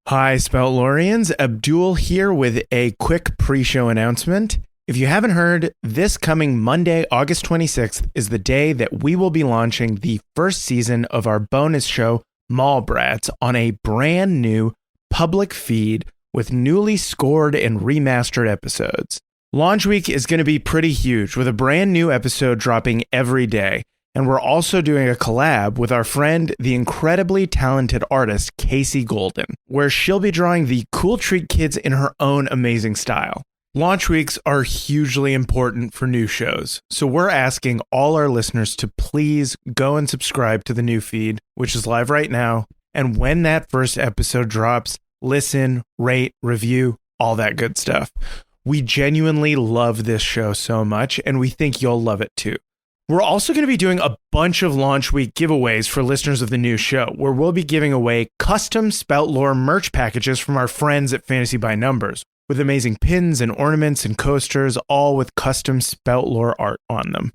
Hi, Spout Loreans. Abdul here with a quick pre-show announcement. If you haven't heard, this coming Monday, August 26th, is the day that we will be launching the first season of our bonus show, Mallbrats, on a brand new public feed with newly scored and remastered episodes. Launch week is going to be pretty huge, with a brand new episode dropping every day. And we're also doing a collab with our friend, the incredibly talented artist, Casey Golden, where she'll be drawing the Cool Treat Kids in her own amazing style. Launch weeks are hugely important for new shows, so we're asking all our listeners to please go and subscribe to the new feed, which is live right now. And when that first episode drops, listen, rate, review, all that good stuff. We genuinely love this show so much, and we think you'll love it too. We're also going to be doing a bunch of launch week giveaways for listeners of the new show, where we'll be giving away custom Spout Lore merch packages from our friends at Fantasy by Numbers, with amazing pins and ornaments and coasters, all with custom Spout Lore art on them.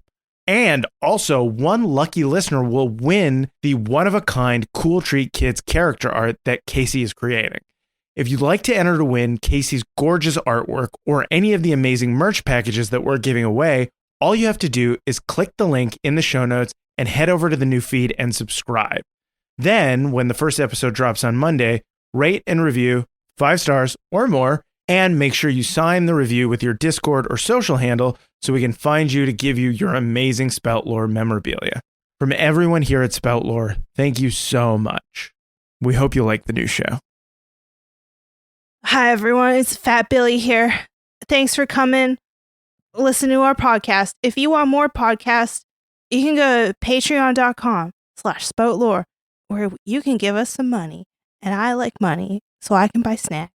And also, one lucky listener will win the one-of-a-kind Cool Treat Kids character art that Casey is creating. If you'd like to enter to win Casey's gorgeous artwork or any of the amazing merch packages that we're giving away, all you have to do is click the link in the show notes and head over to the new feed and subscribe. Then, when the first episode drops on Monday, rate and review 5 stars or more, and make sure you sign the review with your Discord or social handle so we can find you to give you your amazing Spout Lore memorabilia. From everyone here at Spout Lore, thank you so much. We hope you like the new show. Hi, everyone. It's Fat Billy here. Thanks for coming. Listen to our podcast. If you want more podcasts, you can go to patreon.com/spoutlore, where you can give us some money. And I like money, so I can buy snacks.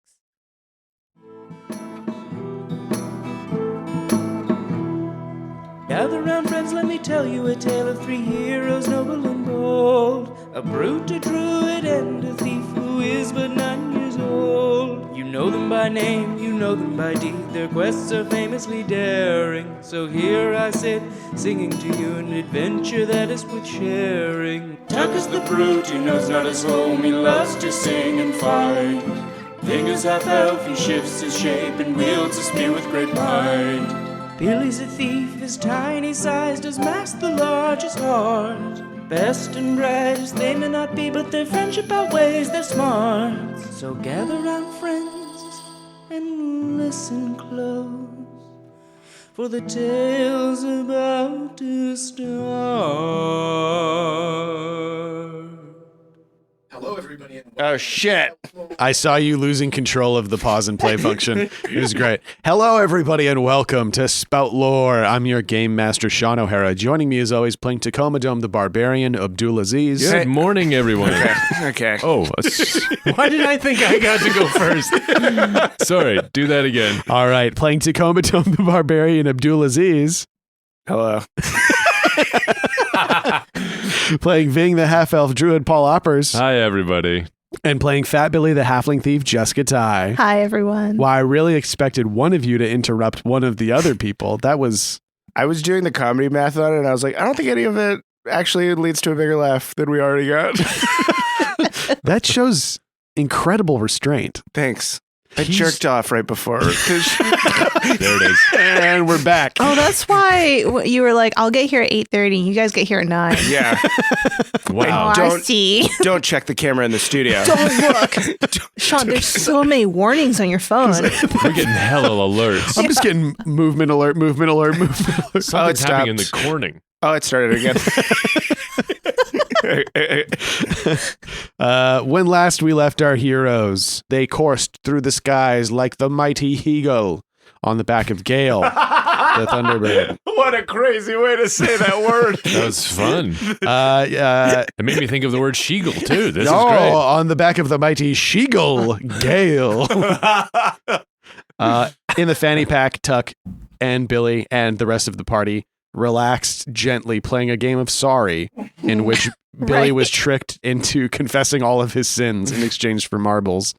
Gather round, friends, let me tell you a tale of 3 heroes, noble and bold. A brute, a druid, and a thief who is but 9 years old. You know them by name, you know them by deed. Their quests are famously daring. So here I sit, singing to you an adventure that is worth sharing. Tuck is the brute, he knows not his home, he loves to sing and fight. Thing is half elf, he shifts his shape and wields a spear with great might. Billy's a thief, his tiny size does mask the largest heart. Best and brightest they may not be, but their friendship outweighs their smarts. So gather round, friends, and listen close, for the tale's about to start. Hello, everybody. Oh, shit. I saw you losing control of the pause and play function. It was great. Hello, everybody, and welcome to Spout Lore. I'm your game master, Shawn O'Hara. Joining me, as always, playing Tacoma Dome the Barbarian, Abdul Aziz. Good morning, everyone. Okay. Oh, why did I think I got to go first? Sorry, do that again. All right, playing Tacoma Dome the Barbarian, Abdul Aziz. Hello. Playing Ving the Half-Elf Druid, Paul Oppers. Hi, everybody. And playing Fat Billy the Halfling Thief, Jessica Ty. Hi, everyone. Well, I really expected one of you to interrupt one of the other people. I was doing the comedy math on it, and I was like, I don't think any of it actually leads to a bigger laugh than we already got. That shows incredible restraint. Thanks. I jerked off right before. There it is. And we're back. Oh, that's why you were like, I'll get here at 8:30. You guys get here at 9. Yeah. Wow. Oh, I see. Don't check the camera in the studio. Don't look. Sean, there's so many warnings on your phone. We're getting hella alerts. I'm just getting movement alert. Something's happening in the corning. Oh, it started again. When last we left our heroes, they coursed through the skies like the mighty eagle on the back of Gale, the Thunderbird. What a crazy way to say that word. That was fun. It made me think of the word sheagle, too. This is Oh, great. on the back of the mighty Sheagle, Gale. In the fanny pack, Tuck and Billy and the rest of the party relaxed gently playing a game of Sorry, in which Billy was tricked into confessing all of his sins in exchange for marbles.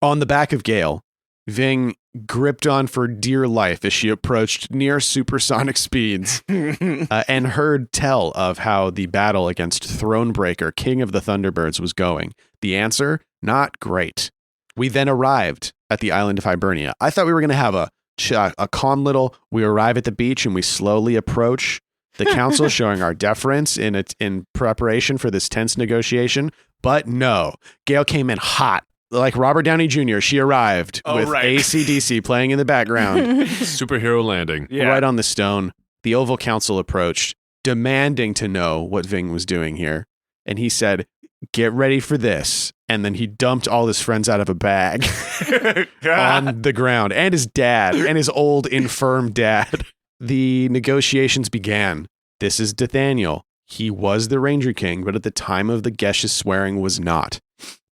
On the back of Gale, Ving gripped on for dear life as she approached near supersonic speeds and heard tell of how the battle against Thronebreaker, King of the Thunderbirds, was going. The answer, not great. We then arrived at the island of Hibernia. I thought we were going to have a calm little, we arrive at the beach and we slowly approach the council, showing our deference in preparation for this tense negotiation. But no, Gail came in hot. Like Robert Downey Jr., she arrived with AC/DC playing in the background. Superhero landing. Yeah. Right on the stone. The Oval Council approached, demanding to know what Ving was doing here. And he said, get ready for this. And then he dumped all his friends out of a bag on the ground, and his dad, and his old, infirm dad. The negotiations began. This is Nathaniel. He was the Ranger King, but at the time of the Gesh's swearing was not.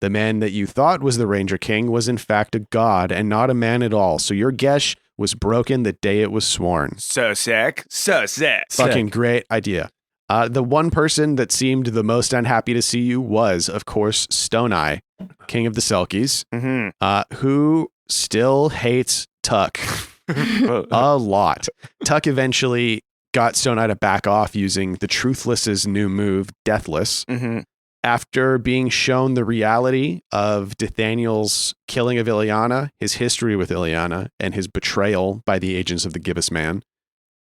The man that you thought was the Ranger King was in fact a god and not a man at all. So your Gesh was broken the day it was sworn. So sick. So sick. Fucking great idea. The one person that seemed the most unhappy to see you was, of course, Stone Eye, King of the Selkies, who still hates Tuck a lot. Tuck eventually got Stone Eye to back off using the Truthless's new move, Deathless. After being shown the reality of Nathaniel's killing of Ileana, his history with Ileana, and his betrayal by the agents of the Gibbous Man,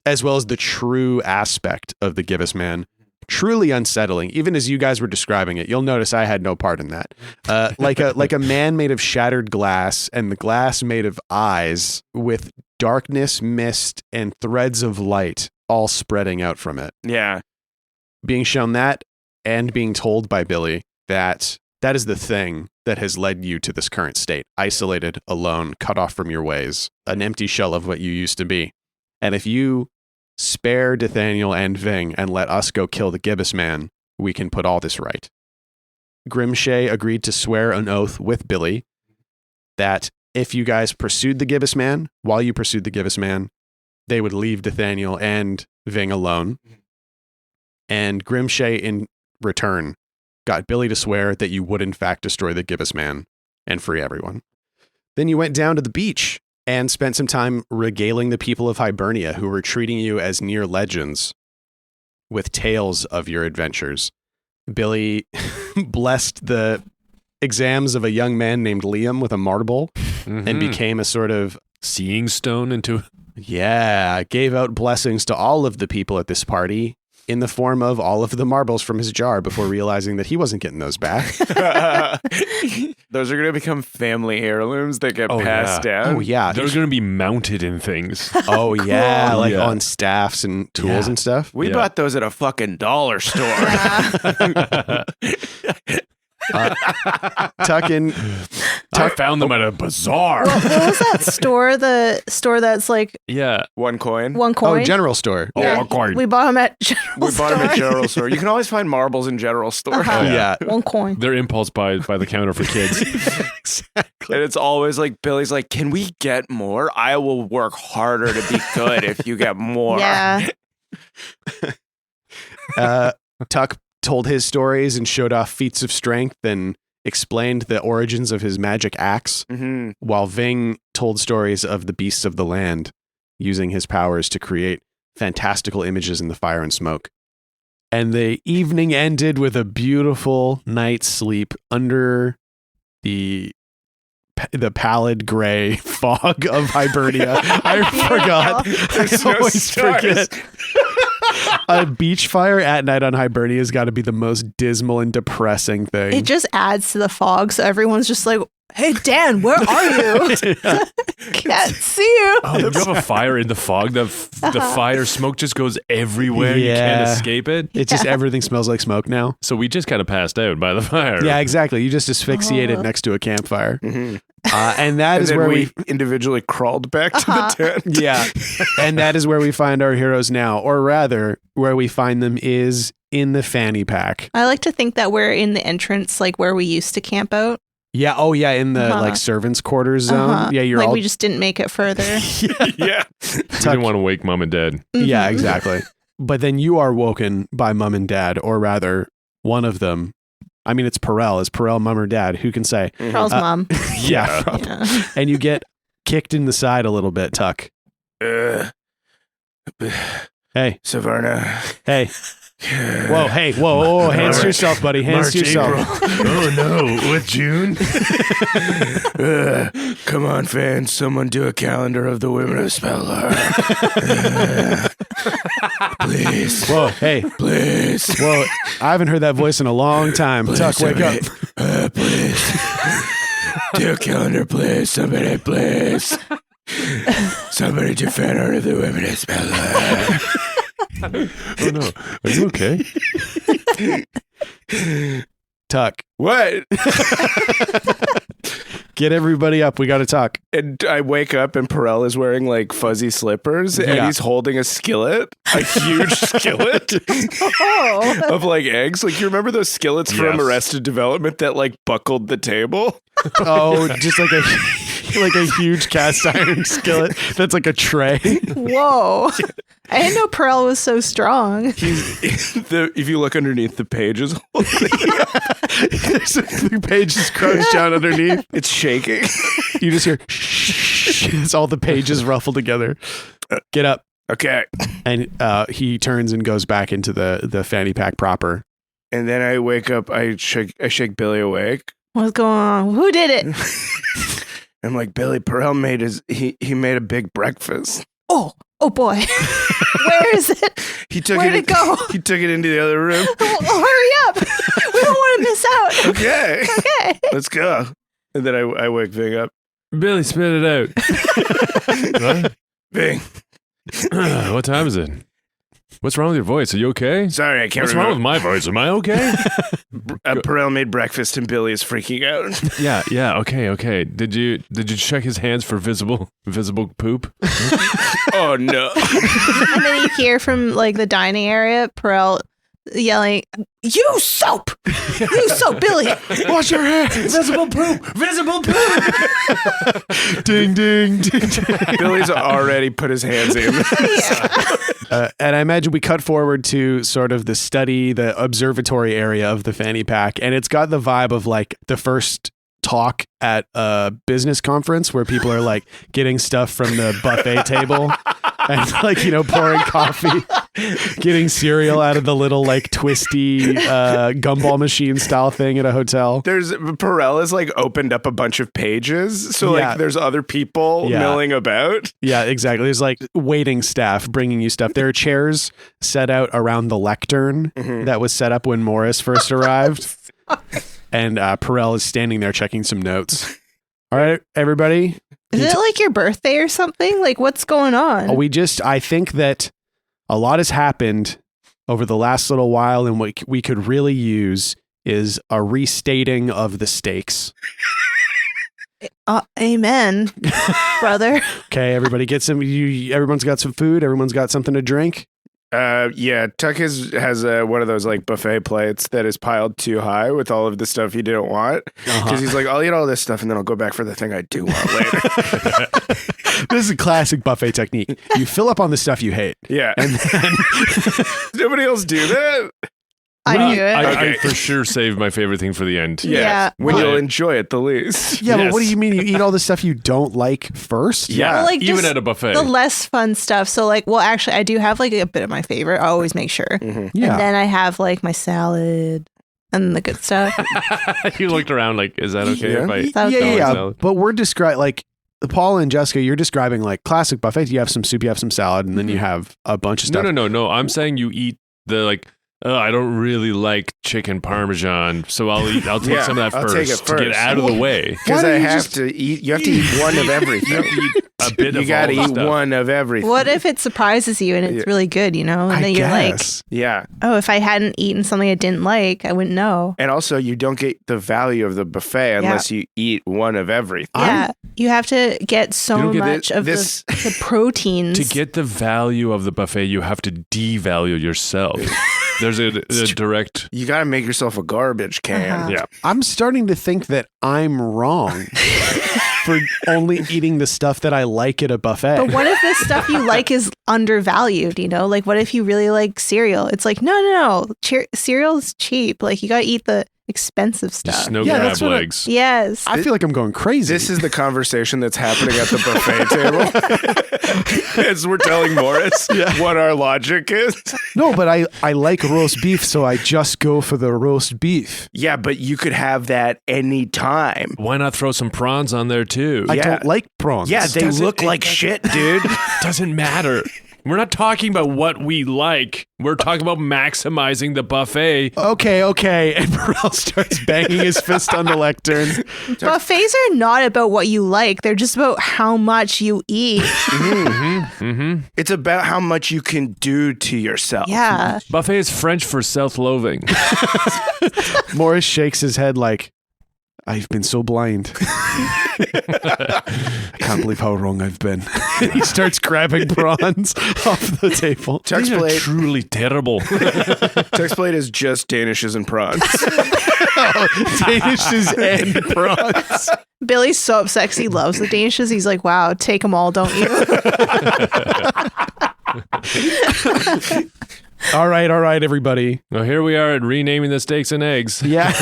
as well as the true aspect of the Gibbous Man, truly unsettling. Even as you guys were describing it, you'll notice I had no part in that. Like a man made of shattered glass, and the glass made of eyes with darkness, mist, and threads of light all spreading out from it. Yeah. Being shown that, and being told by Billy that that is the thing that has led you to this current state. Isolated, alone, cut off from your ways, an empty shell of what you used to be. And if you spare Nathaniel and Ving and let us go kill the Gibbous Man, we can put all this right. Grimshay agreed to swear an oath with Billy that if you guys pursued the Gibbous Man, while you pursued the Gibbous Man, they would leave Nathaniel and Ving alone. And Grimshay, in return, got Billy to swear that you would in fact destroy the Gibbous Man and free everyone. Then you went down to the beach and spent some time regaling the people of Hibernia, who were treating you as near legends, with tales of your adventures. Billy blessed the exams of a young man named Liam with a marble and became a sort of seeing stone into... Yeah, gave out blessings to all of the people at this party in the form of all of the marbles from his jar before realizing that he wasn't getting those back. Those are going to become family heirlooms that get passed down. Oh, yeah. They're going to be mounted in things. Oh, yeah. Like on staffs and tools and stuff. We bought those at a fucking dollar store. I found them at a bazaar. What was that store? The store that's like one coin. Oh, General Store. Yeah. 1 coin. We bought them at General Store. General Store. You can always find marbles in General Store. Yeah. 1 coin. They're impulse buys by the counter for kids. Exactly. And it's always like, Billy's like, can we get more? I will work harder to be good if you get more. Yeah. Tuck told his stories and showed off feats of strength and explained the origins of his magic axe, while Ving told stories of the beasts of the land, using his powers to create fantastical images in the fire and smoke. And the evening ended with a beautiful night's sleep under the pallid gray fog of Hibernia. I forgot. I always forget. A beach fire at night on Hibernia has got to be the most dismal and depressing thing. It just adds to the fog, so everyone's just like, hey, Dan, where are you? Can't see you. Oh, you have a fire in the fog. The fire smoke just goes everywhere. You can't escape it. It's just everything smells like smoke now. So we just kind of passed out by the fire. Yeah, exactly. You just asphyxiated next to a campfire. And that is where we individually crawled back to the tent. Yeah. And that is where we find our heroes now. Or rather, where we find them is in the fanny pack. I like to think that we're in the entrance, like where we used to camp out. Yeah. Oh, yeah. In the like servants' quarters zone. Yeah. You're like all. We just didn't make it further. Yeah. We didn't want to wake mom and dad. Yeah, exactly. But then you are woken by mom and dad, or rather, one of them. I mean, it's Perell. Is Perell mom or dad? Who can say? Perell's mom. Yeah. And you get kicked in the side a little bit, Tuck. Hey. Savannah. Hey. Whoa, hey, whoa, hands to yourself, buddy. Hands to yourself. Oh no, with June? Come on, fans. Someone do a calendar of the women of Spout Lore. Please. Whoa, hey. Please. Whoa, I haven't heard that voice in a long time. Please, Tuck, wake up. Please. Do a calendar, please. Somebody, please. Somebody do fan art of the women of Spout Lore. Oh no, are you okay? Tuck, What? get everybody up. We got to talk. And I wake up and Perell is wearing like fuzzy slippers and Yeah. he's holding a skillet, a huge skillet Oh. of like eggs. Like you remember those skillets from Yes. Arrested Development that like buckled the table? Oh, just like a huge cast iron skillet that's like a tray. Whoa. I didn't know Perell was so strong. If you look underneath the pages, There's a few pages crunched down underneath. it's shaking. You just hear shh as all the pages ruffle together. Get up. Okay. And he turns and goes back into the fanny pack proper. And then I wake up, I shake Billy awake. What's going on? Who did it? I'm like, Billy, Perell made he made a big breakfast. Oh boy. Where is it? He took Where'd it go? He took it into the other room. Hurry up. We don't want to miss out. Okay. Okay. Let's go. And then I wake Ving up. Billy, spit it out. What? Ving, What time is it? What's wrong with your voice? Are you okay? sorry, I can't What's wrong with remember. my voice? Am I okay? Perell made breakfast and Billy is freaking out. Yeah, okay. Did you check his hands for visible poop? Oh no. And then you hear from like the dining area, Perell yelling, "You soap! You soap, Billy!" Wash your hands. Visible poop! Ding, ding, ding, ding. Billy's already put his hands in. And I imagine we cut forward to sort of the observatory area of the fanny pack. And it's got the vibe of like the first talk at a business conference where people are like getting stuff from the buffet table and like, pouring coffee, getting cereal out of the little like twisty gumball machine style thing at a hotel. Perell has like opened up a bunch of pages. So Yeah. like there's other people Yeah. milling about. Yeah, exactly. There's like waiting staff bringing you stuff. There are chairs set out around the lectern that was set up when Morris first arrived. And Perell is standing there checking some notes. All right, everybody. Is it like your birthday or something? Like, what's going on? I think that a lot has happened over the last little while, and what we could really use is a restating of the stakes. Amen, brother. Okay, everybody get some. Everyone's got some food. Everyone's got something to drink. Yeah, Tuck has one of those like buffet plates that is piled too high with all of the stuff he didn't want. Because he's like, I'll eat all this stuff and then I'll go back for the thing I do want later. This is a classic buffet technique. You fill up on the stuff you hate. Yeah. And then Nobody else do that? I knew it. I Okay. for sure saved my favorite thing for the end. Yeah. When Well- you'll enjoy it the least. yeah, but Yes. what do you mean you eat all the stuff you don't like first? Yeah. Well, like, Even just at a buffet. the less fun stuff. So, like, well, actually, I do have like a bit of my favorite. I always make sure. Yeah. And then I have like my salad and the good stuff. You looked around like, is that okay Yeah. if I... That was yeah. salad. But we're describing like Paul and Jessica. You're describing like classic buffet. You have some soup, you have some salad, and then you have a bunch of stuff. No. I'm saying you eat the like. I don't really like chicken parmesan, so I'll take Yeah, some of that I'll take it first to get first. out of the way. Because don't I you have just to eat. You have to eat one of everything. A bit You of got to all the eat stuff. one of everything. What if it surprises you and it's Yeah. really good, And I then you're like, guess. Yeah. oh, if I hadn't eaten something I didn't like, I wouldn't know. And also, you don't get the value of the buffet unless you eat one of everything. Yeah. You have to get You so don't get much of this- the proteins. To get the value of the buffet, you have to devalue yourself. There's a direct... You got to make yourself a garbage can. Uh-huh. Yeah. I'm starting to think that I'm wrong for only eating the stuff that I like at a buffet. But what if the stuff you like is undervalued, Like, what if you really like cereal? It's like, no. Cereal's cheap. Like, you got to eat the expensive Just stuff. snow Yeah, crab that's what I- legs. Yes. I feel like I'm going crazy. This is the conversation that's happening at the buffet table. As we're telling Morris what our logic is. No, but I like roast beef, so I just go for the roast beef. Yeah, but you could have that any time. Why not throw some prawns on there too? I don't like prawns. Yeah, they look like shit, dude. Doesn't matter. We're not talking about what we like. We're talking about maximizing the buffet. Okay. And Perell starts banging his fist on the lectern. Buffets are not about what you like. They're just about how much you eat. It's about how much you can do to yourself. Yeah. Buffet is French for self-loathing. Morris shakes his head like, I've been so blind. I can't believe how wrong I've been. He starts grabbing prawns off the table. Chuck's These are plate. truly terrible. Chuck's plate is just Danishes and prawns. Danishes and prawns. Billy's so upset 'cause he loves the Danishes. He's like, wow, take them all, don't you? All right, everybody. Well, here we are at renaming the steaks and eggs. Yeah.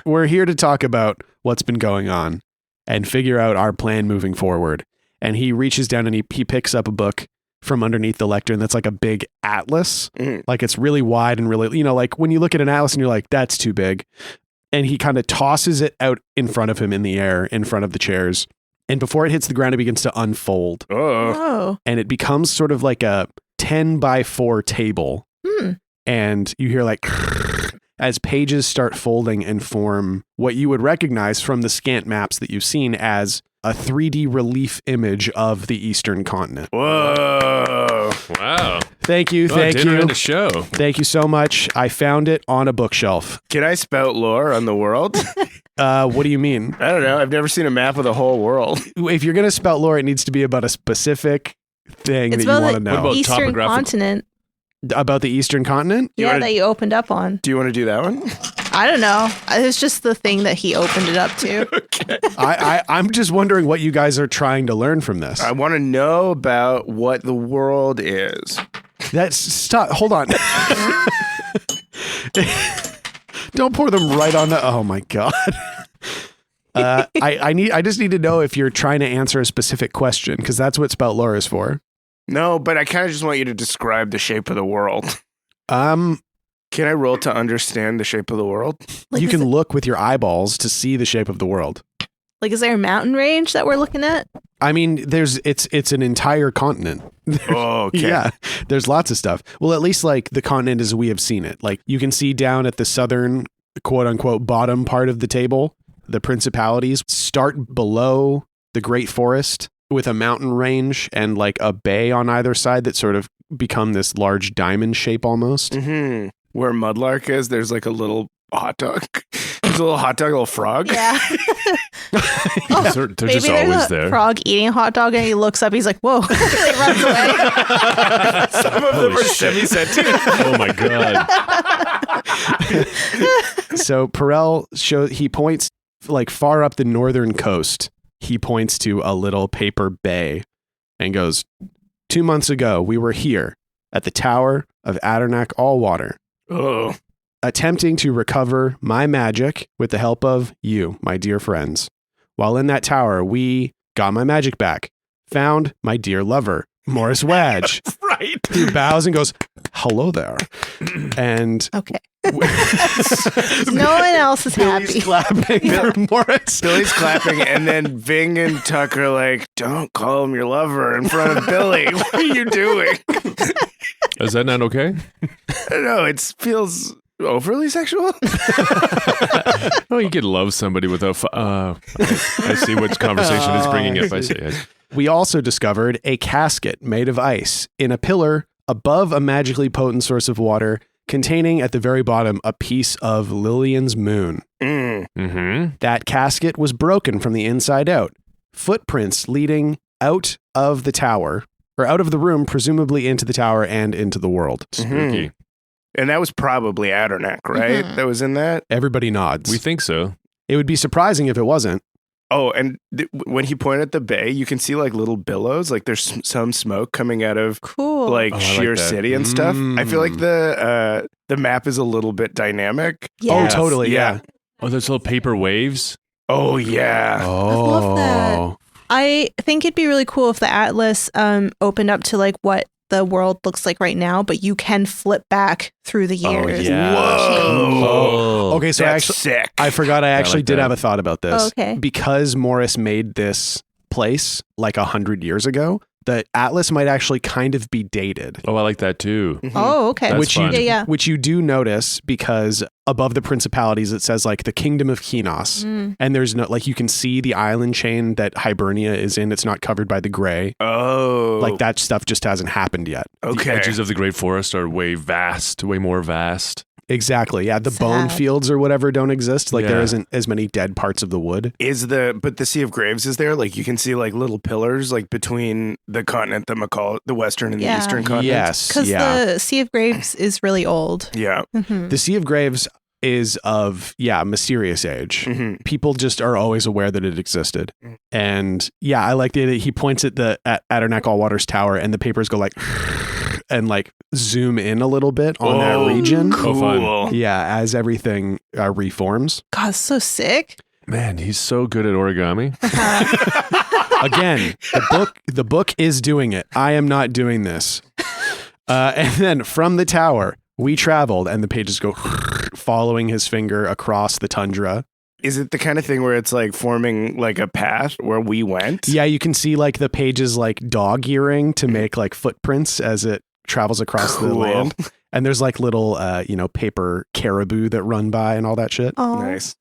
We're here to talk about what's been going on and figure out our plan moving forward. And he reaches down and he picks up a book from underneath the lectern that's like a big atlas. Like it's really wide and really, like when you look at an atlas and you're like, that's too big. And he kind of tosses it out in front of him in the air, in front of the chairs. And before it hits the ground, it begins to unfold. Oh. And it becomes sort of like a 10x4 table. And you hear like as pages start folding and form what you would recognize from the scant maps that you've seen as a 3D relief image of the Eastern continent. Whoa. Wow. Thank you. Dinner and a show. Thank you so much. I found it on a bookshelf. Can I spout lore on the world? What do you mean? I don't know. I've never seen a map of the whole world. If you're going to spout lore, it needs to be about a specific thing It's that you about want to the know. about Eastern topographical- continent. About the Eastern continent? Yeah, that you opened up on. Do you want to do that one? I don't know. It's just the thing that he opened it up to. I'm just wondering what you guys are trying to learn from this. I want to know about what the world is. Stop. Hold on. Don't pour them right on the. Oh my god. I just need to know if you're trying to answer a specific question because that's what Spout Lore is for. No, but I kind of just want you to describe the shape of the world. Um, Can I roll to understand the shape of the world? Like, you is can it- look with your eyeballs to see the shape of the world. Like, is there a mountain range that we're looking at? I mean, it's an entire continent. Oh, okay. Yeah, there's lots of stuff. Well, at least like the continent as we have seen it. Like you can see down at the southern quote unquote bottom part of the table, the principalities start below the Great Forest with a mountain range and like a bay on either side that sort of become this large diamond shape almost. Mm-hmm. Where Mudlark is, there's like a little hot dog. There's a little hot dog, a little frog. Yeah. They're just Maybe there's always a there. frog eating a hot dog and he looks up, he's like, whoa. He runs away. Some of them Holy are shit. semi-sentient. Oh my god. So Perell he points like far up the northern coast. He points to a little paper bay and goes, 2 months ago, we were here at the Tower of Adarnak Allwater, Oh. attempting to recover my magic with the help of you, my dear friends. While in that tower, we got my magic back, found my dear lover, Morris Wadge, Right. who bows and goes, hello there. And Okay. No one else is happy. Billy's clapping for Morris. Billy's clapping, and then Ving and Tuck are like, don't call him your lover in front of Billy. What are you doing? Is that not okay? I don't know. It feels overly sexual. Oh, you could love somebody without. I see which conversation is bringing up. I see. We also discovered a casket made of ice in a pillar above a magically potent source of water, containing at the very bottom a piece of Lillian's moon. Mm-hmm. That casket was broken from the inside out. Footprints leading out of the tower, or out of the room, presumably into the tower and into the world. Spooky. And that was probably Adarnak, right? Mhm. That was in that? Everybody nods. We think so. It would be surprising if it wasn't. Oh, and when he pointed at the bay, you can see like little billows. Like there's some smoke coming out of Cool. like I like Sheer that. City and stuff. I feel like the map is a little bit dynamic. Yeah. Oh, totally. Yeah. Oh, those little paper waves. Oh yeah. Oh. love that. I think it'd be really cool if the atlas opened up to like what the world looks like right now, but you can flip back through the years. Whoa. Okay, so That's actually, sick. I forgot I actually like did that. have a thought about this. Oh, okay. Because Morris made this place like 100 years ago, the atlas might actually kind of be dated. Oh, I like that too. Oh, okay. That's which fun. Yeah. which you do notice because above the principalities it says like the kingdom of Kinos. And there's no like you can see the island chain that Hibernia is in. It's not covered by the gray. Oh. Like that stuff just hasn't happened yet. The Okay. edges of the Great Forest are way more vast. Exactly. Yeah. The bone Sad. fields or whatever don't exist. Like there Yeah. isn't as many dead parts of the wood. But the Sea of Graves is there? Like you can see like little pillars like between the continent that McCall, the Western and the Yeah. Eastern continent. Yes. Because Yeah. the Sea of Graves is really old. Yeah. Mhm. The Sea of Graves is of, mysterious age. Mhm. People just are always aware that it existed. And yeah, I like the idea. He points at the Adarnak Allwaters Tower and the papers go like, and like zoom in a little bit on that region. Oh, fun. Cool. Yeah, as everything reforms. God, it's so sick. Man, he's so good at origami. Again, the book is doing it. I am not doing this. And then from the tower, we traveled, and the pages go following his finger across the tundra. Is it the kind of thing where it's like forming like a path where we went? Yeah, you can see like the pages like dog earing to make like footprints as it travels across the Cool. land. And there's like little, paper caribou that run by and all that shit. Oh, Nice.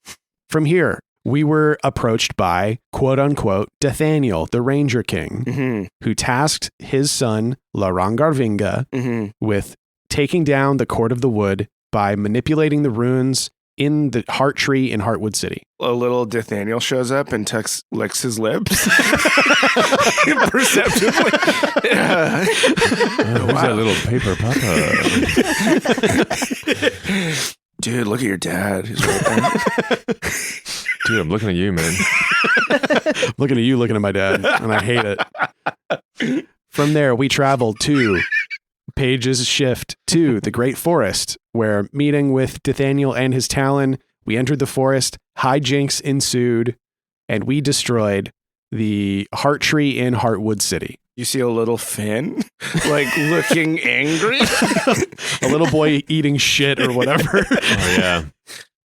From here, we were approached by, quote unquote, Dathaniel, the Ranger King, Mm-hmm. who tasked his son, Larangarvinga, Mm-hmm. with taking down the Court of the Wood by manipulating the runes in the Heart Tree in Heartwood City. A little Dathaniel shows up and licks his lips. Imperceptibly. Yeah. Who's that little paper papa? Dude, look at your dad. He's right there. Dude, I'm looking at you, man. Looking at you, looking at my dad, and I hate it. From there, we traveled to pages shift to the Great Forest, where meeting with Dathaniel and his Talon, we entered the forest, hijinks ensued, and we destroyed the Heart Tree in Heartwood City. You see a little Finn, like looking angry. A little boy eating shit or whatever. Oh, yeah.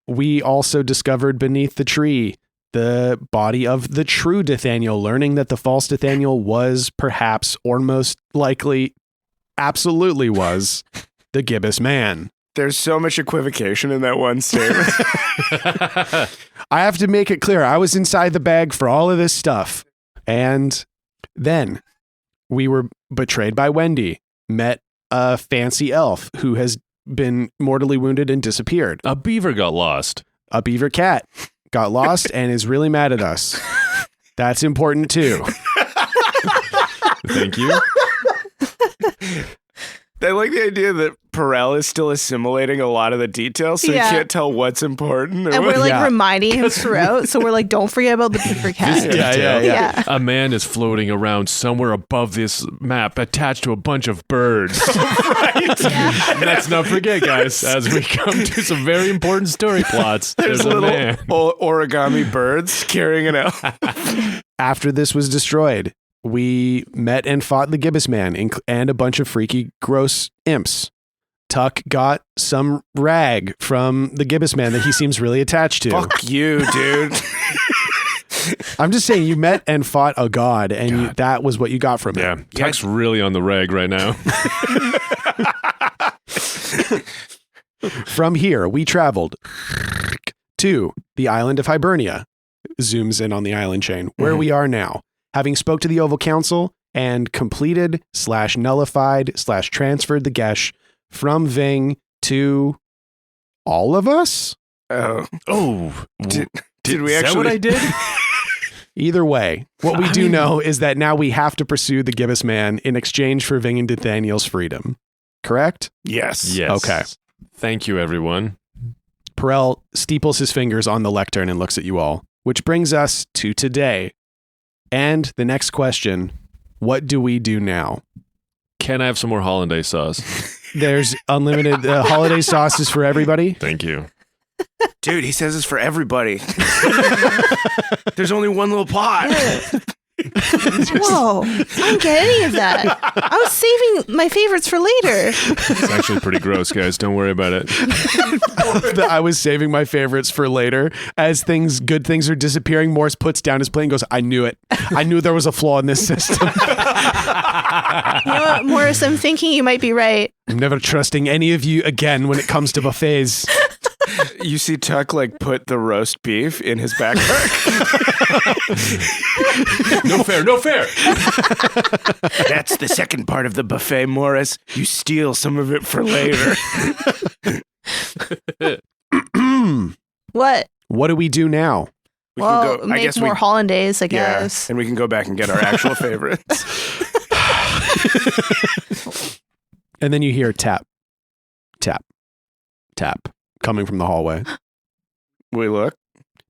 We also discovered beneath the tree the body of the true Dathaniel, learning that the false Dathaniel was perhaps, or most likely, absolutely was, the gibbous man. There's so much equivocation in that one statement. I have to make it clear, I was inside the bag for all of this stuff. And then we were betrayed by Wendy, met a fancy elf who has been mortally wounded and disappeared. A beaver got lost. A beaver cat got lost and is really mad at us. That's important too. Thank you. I like the idea that Perell is still assimilating a lot of the details, so Yeah. he can't tell what's important. Or and what. we're like Yeah. reminding him throughout. So we're like, don't forget about the beaver cat. Yeah. A man is floating around somewhere above this map attached to a bunch of birds. Let's not forget, guys, as we come to some very important story plots, There's there's a little man. origami birds carrying an elf. After this was destroyed, we met and fought the gibbous man and a bunch of freaky, gross imps. Tuck got some rag from the gibbous man that he seems really attached to. Fuck you, dude. I'm just saying, you met and fought a god, and that was what you got from Yeah, it. Tuck's really on the rag right now. From here, we traveled to the island of Hibernia. Zooms in on the island chain, where we are now, having spoke to the Oval Council and completed / nullified / transferred the Gesh from Ving to all of us. Oh, Did we is that actually? what I did? Either way, what we do know is that now we have to pursue the gibbous man in exchange for Ving and Dathaniel's freedom. Correct? Yes. Yes. Okay. Thank you, everyone. Perell steeples his fingers on the lectern and looks at you all. which brings us to today. And the next question, what do we do now? Can I have some more hollandaise sauce? There's unlimited holiday sauces for everybody. Thank you. Dude, he says it's for everybody. There's only one little pot. Whoa, I didn't get any of that. I was saving my favorites for later. It's actually pretty gross, guys. Don't worry about it. I was saving my favorites for later. As good things are disappearing, Morris puts down his plate and goes, I knew it. I knew there was a flaw in this system. You know what, Morris, I'm thinking you might be right. I'm never trusting any of you again when it comes to buffets. You see Tuck like put the roast beef in his backpack. No fair, no fair. That's the second part of the buffet, Morris. You steal some of it for later. What? What do we do now? We Well, can go, make more hollandaise, I guess. and we can go back and get our actual favorites. And then you hear tap, tap, tap coming from the hallway. We look.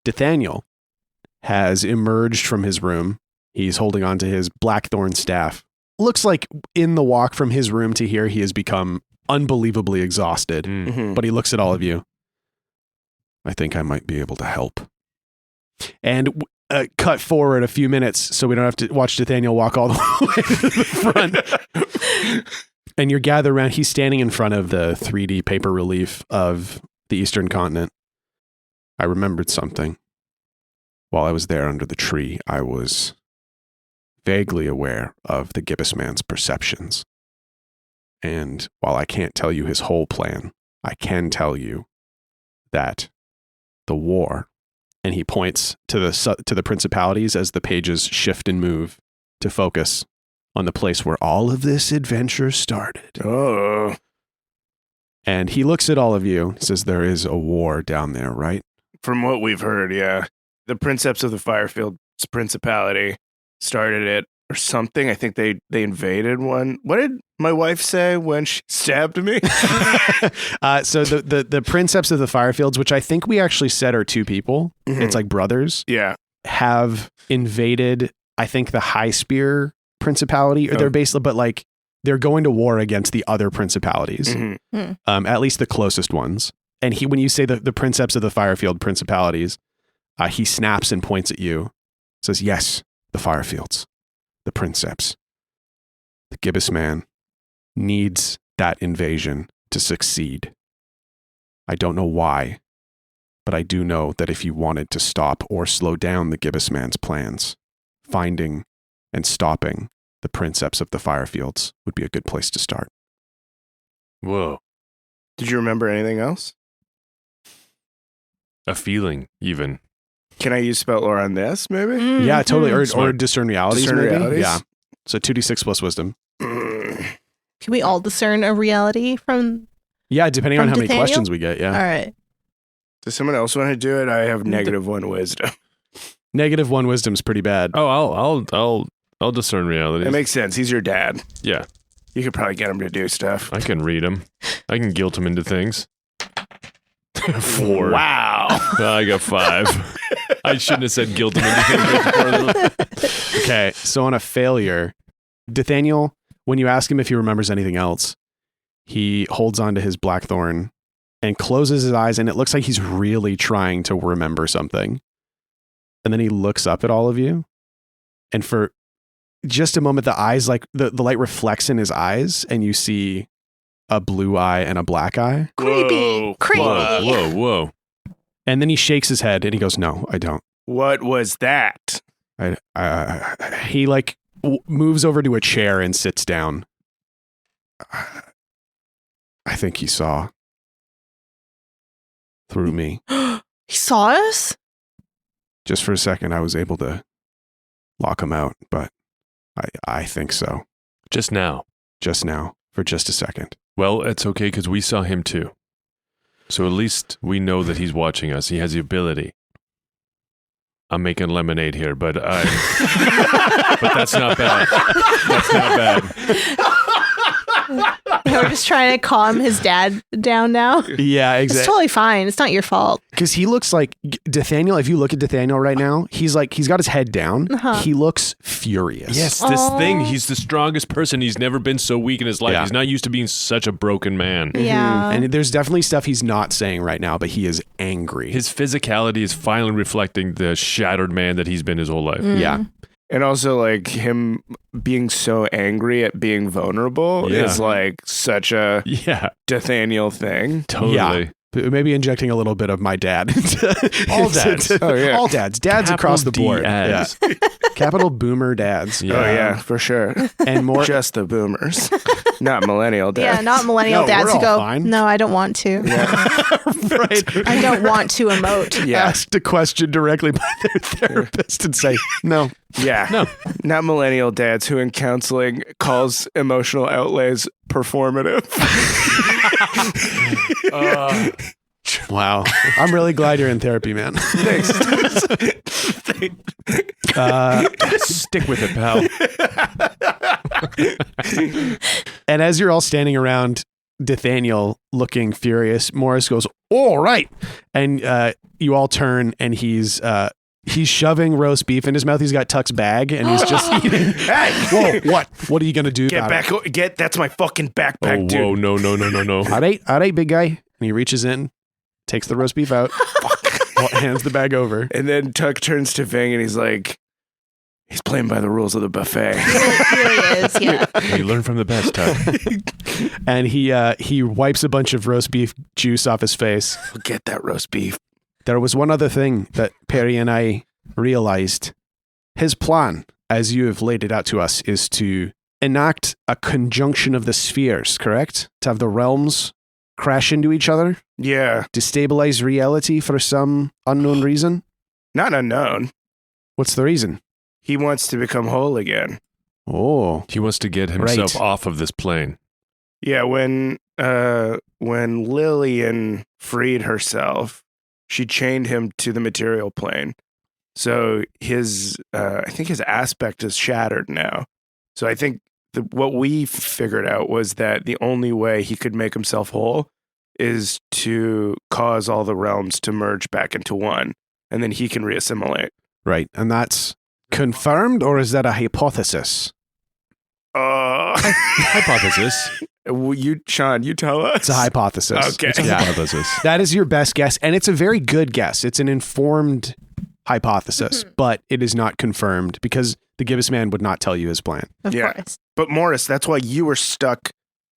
Nathaniel has emerged from his room. He's holding onto his blackthorn staff. Looks like in the walk from his room to here, he has become unbelievably exhausted. Mm-hmm. But he looks at all of you. I think I might be able to help. And cut forward a few minutes so we don't have to watch Nathaniel walk all the way to the front. And you're gathered around. He's standing in front of the 3D paper relief of the Eastern continent. I remembered something. While I was there under the tree, I was vaguely aware of the gibbous man's perceptions. And while I can't tell you his whole plan, I can tell you that the war, and he points to the principalities as the pages shift and move to focus on the place where all of this adventure started. Oh. And he looks at all of you, says, there is a war down there, right? From what we've heard, yeah. The Princeps of the Firefield's principality started it or something. I think they invaded one. What did my wife say when she stabbed me? So the Princeps of the Firefields, which I think we actually said are two people, Mhm. it's like brothers, Yeah. have invaded, I think, the High Spear principality, or they're basically, but like they're going to war against the other principalities, Mhm. at least the closest ones. And when you say the Princeps of the Firefield principalities, he snaps and points at you, says, yes, the Firefields, the Princeps. The gibbous man needs that invasion to succeed. I don't know why, but I do know that if you wanted to stop or slow down the gibbous man's plans, finding and stopping the Princeps of the Firefields would be a good place to start. Whoa. Did you remember anything else? A feeling, even. Can I use Spout Lore on this, maybe? Mm-hmm. Yeah, totally. Or Smart. discern realities, Discern maybe. realities? Yeah. So 2d6 plus wisdom. Can we all discern a reality from? Yeah, depending on From how many Nathaniel? questions we get. Yeah. All right. Does someone else want to do it? I have -1 wisdom. -1 wisdom is pretty bad. Oh, I'll discern realities. That makes sense. He's your dad. Yeah, You could probably get him to do stuff. I can read him. I can guilt him into things. 4. Wow. I got 5. I shouldn't have said guilt him into things. Okay, so on a failure, Nathaniel, when you ask him if he remembers anything else, he holds on to his blackthorn and closes his eyes, and it looks like he's really trying to remember something. And then he looks up at all of you, and for just a moment, the eyes, like the light reflects in his eyes, and you see a blue eye and a black eye. Creepy. Whoa. Creepy. Whoa. And then he shakes his head and he goes, no, I don't. What was that? He like moves over to a chair and sits down. I think he saw through me. He saw us? Just for a second, I was able to lock him out, but I think so. Just now. Just now, for just a second. Well, it's okay because we saw him too. So at least we know that he's watching us. He has the ability. I'm making lemonade here, but but that's not bad. That's not bad. We're just trying to calm his dad down now. Yeah, It's exactly. totally fine. It's not your fault. Because he looks like Nathaniel. If you look at Nathaniel right now, he's got his head down. He looks furious. Yes, this thing. He's the strongest person. He's never been so weak in his life. Yeah. He's not used to being such a broken man. Yeah. And there's definitely stuff he's not saying right now, but he is angry. His physicality is finally reflecting the shattered man that he's been his whole life. Yeah. And also, like, him being so angry at being vulnerable Yeah. is like such a Yeah, Nathaniel thing. totally. Yeah. Maybe injecting a little bit of my dad. All dads. Oh, yeah. All dads. Dads across the board. Dads. Yeah. Capital boomer dads. Yeah. Oh, yeah, for sure. And more. Just the boomers, not millennial dads. Yeah, not millennial No, dads we're who all go, fine. no, I don't want to. Right. I don't want to emote. Yeah. Asked a question directly by their therapist and say, no. Yeah. No. Not millennial dads who in counseling calls emotional outlays performative. Wow. I'm really glad you're in therapy, man. Thanks. Stick with it, pal. And as you're all standing around Nathaniel looking furious, Morris goes, all right. And you all turn and he's shoving roast beef in his mouth. He's got Tuck's bag and he's just eating. Hey, Whoa, what? What are you going to do get about back. it? Get that's my fucking backpack, Oh, dude. whoa, no. All right, big guy. And he reaches in, takes the roast beef out, hands the bag over. And then Tuck turns to Ving and he's like, he's playing by the rules of the buffet. It really is, yeah. You learn from the best, Tuck. And he wipes a bunch of roast beef juice off his face. Get that roast beef. There was one other thing that Perry and I realized. His plan, as you have laid it out to us, is to enact a conjunction of the spheres, correct? To have the realms crash into each other, Yeah. destabilize reality for some unknown reason. Not unknown. What's the reason? He wants to become whole again. Oh, He wants to get himself Right. off of this plane. Yeah, when Lillian freed herself, she chained him to the material plane. So his, I think his aspect is shattered now. So I think what we figured out was that the only way he could make himself whole is to cause all the realms to merge back into one, and then he can reassimilate. right. And that's confirmed, or is that a hypothesis? Hypothesis. Sean, you tell us. It's a hypothesis. Okay. It's a hypothesis. That is your best guess, and it's a very good guess. It's an informed hypothesis, but it is not confirmed because the Gibbous Man would not tell you his plan. Of Yeah. course. But Morris, that's why you were stuck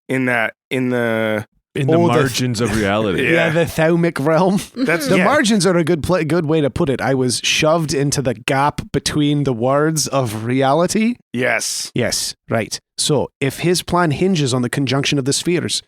in the In the Oh, margins of reality. Yeah. The thaumic realm. that's The yeah. margins are a good way to put it. I was shoved into the gap between the words of reality. Yes. Yes, right. So if his plan hinges on the conjunction of the spheres,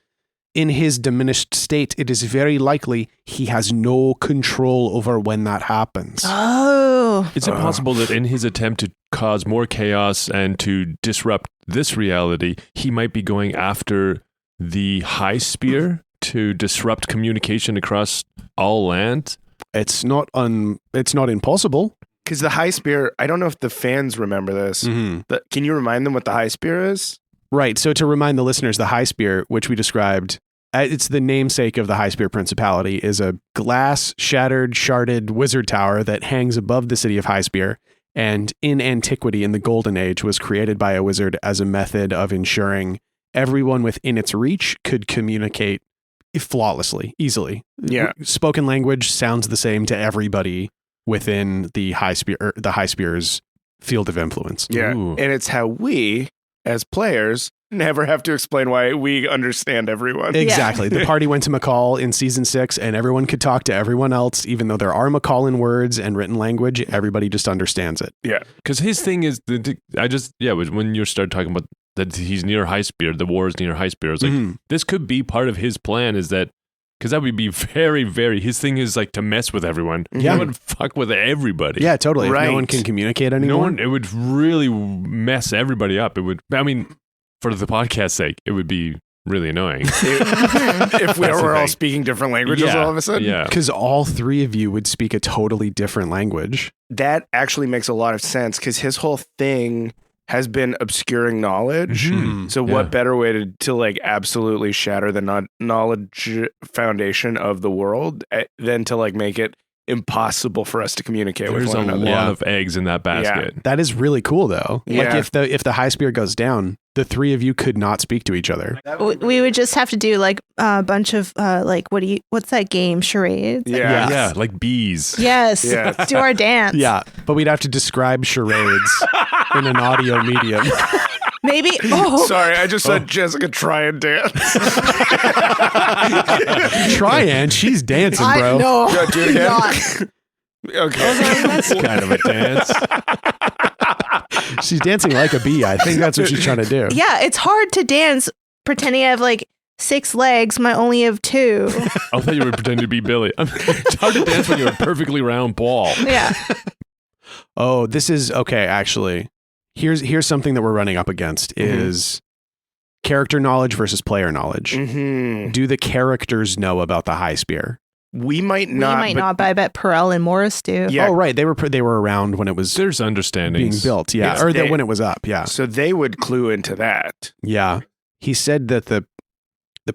in his diminished state, it is very likely he has no control over when that happens. Oh. Is it possible that in his attempt to cause more chaos and to disrupt this reality, he might be going after the high spear to disrupt communication across all land? It's not impossible. Because the high spear, I don't know if the fans remember this. Can you remind them what the high spear is? Right. So to remind the listeners, the High Spear, which we described, it's the namesake of the High Spear Principality, is a glass, shattered, sharded wizard tower that hangs above the city of High Spear. And in antiquity, in the Golden Age, was created by a wizard as a method of ensuring everyone within its reach could communicate flawlessly, easily. Yeah. Spoken language sounds the same to everybody within the High Spear's field of influence. Yeah. Ooh. And it's how we, as players, never have to explain why we understand everyone. Exactly. The party went to McCall in season 6 and everyone could talk to everyone else, even though there are McCall in words and written language, everybody just understands it. Yeah. Because his thing is, when you start talking about that he's near High Spear, the war is near High Spear, I was like, this could be part of his plan, is that, because that would be very, very, his thing is like to mess with everyone. Yeah. He would fuck with everybody. Yeah, totally. If Right. no one can communicate anymore. It would really mess everybody up. It would, I mean, for the podcast's sake, it would be really annoying. If we That's the were all thing. speaking different languages all of a sudden. Yeah. Because all three of you would speak a totally different language. That actually makes a lot of sense because his whole thing has been obscuring knowledge. Mhm. So Yeah. what better way to like absolutely shatter the knowledge foundation of the world than to like make it impossible for us to communicate with There's a one another. lot of eggs in that basket. That is really cool, though. Like Yeah. if the high spear goes down, the three of you could not speak to each other. We would just have to do like a bunch of like what's that game? Charades? Yeah. Yeah, like bees. Yes. Yes. Do our dance. Yeah, but we'd have to describe charades in an audio medium. Maybe. Oh, Sorry, I just said Jessica try and dance. Try and she's dancing, bro. No. Yeah, do it again. Not. Okay. That's kind of a dance. She's dancing like a bee. I think that's what she's trying to do. Yeah, it's hard to dance pretending I have like 6 legs. I only have 2. I thought you were pretending to be Billy. It's hard to dance when you're a perfectly round ball. Yeah. Oh, this is okay. Actually, here's something that we're running up against is character knowledge versus player knowledge. Mm-hmm. Do the characters know about the high spear? We might not. We might not, but I bet Perell and Morris do. Yeah. Oh, right. They were around when it was There's being understandings. built. Yeah, Yes, or they- when it was up. Yeah, So they would clue into that. yeah. He said that the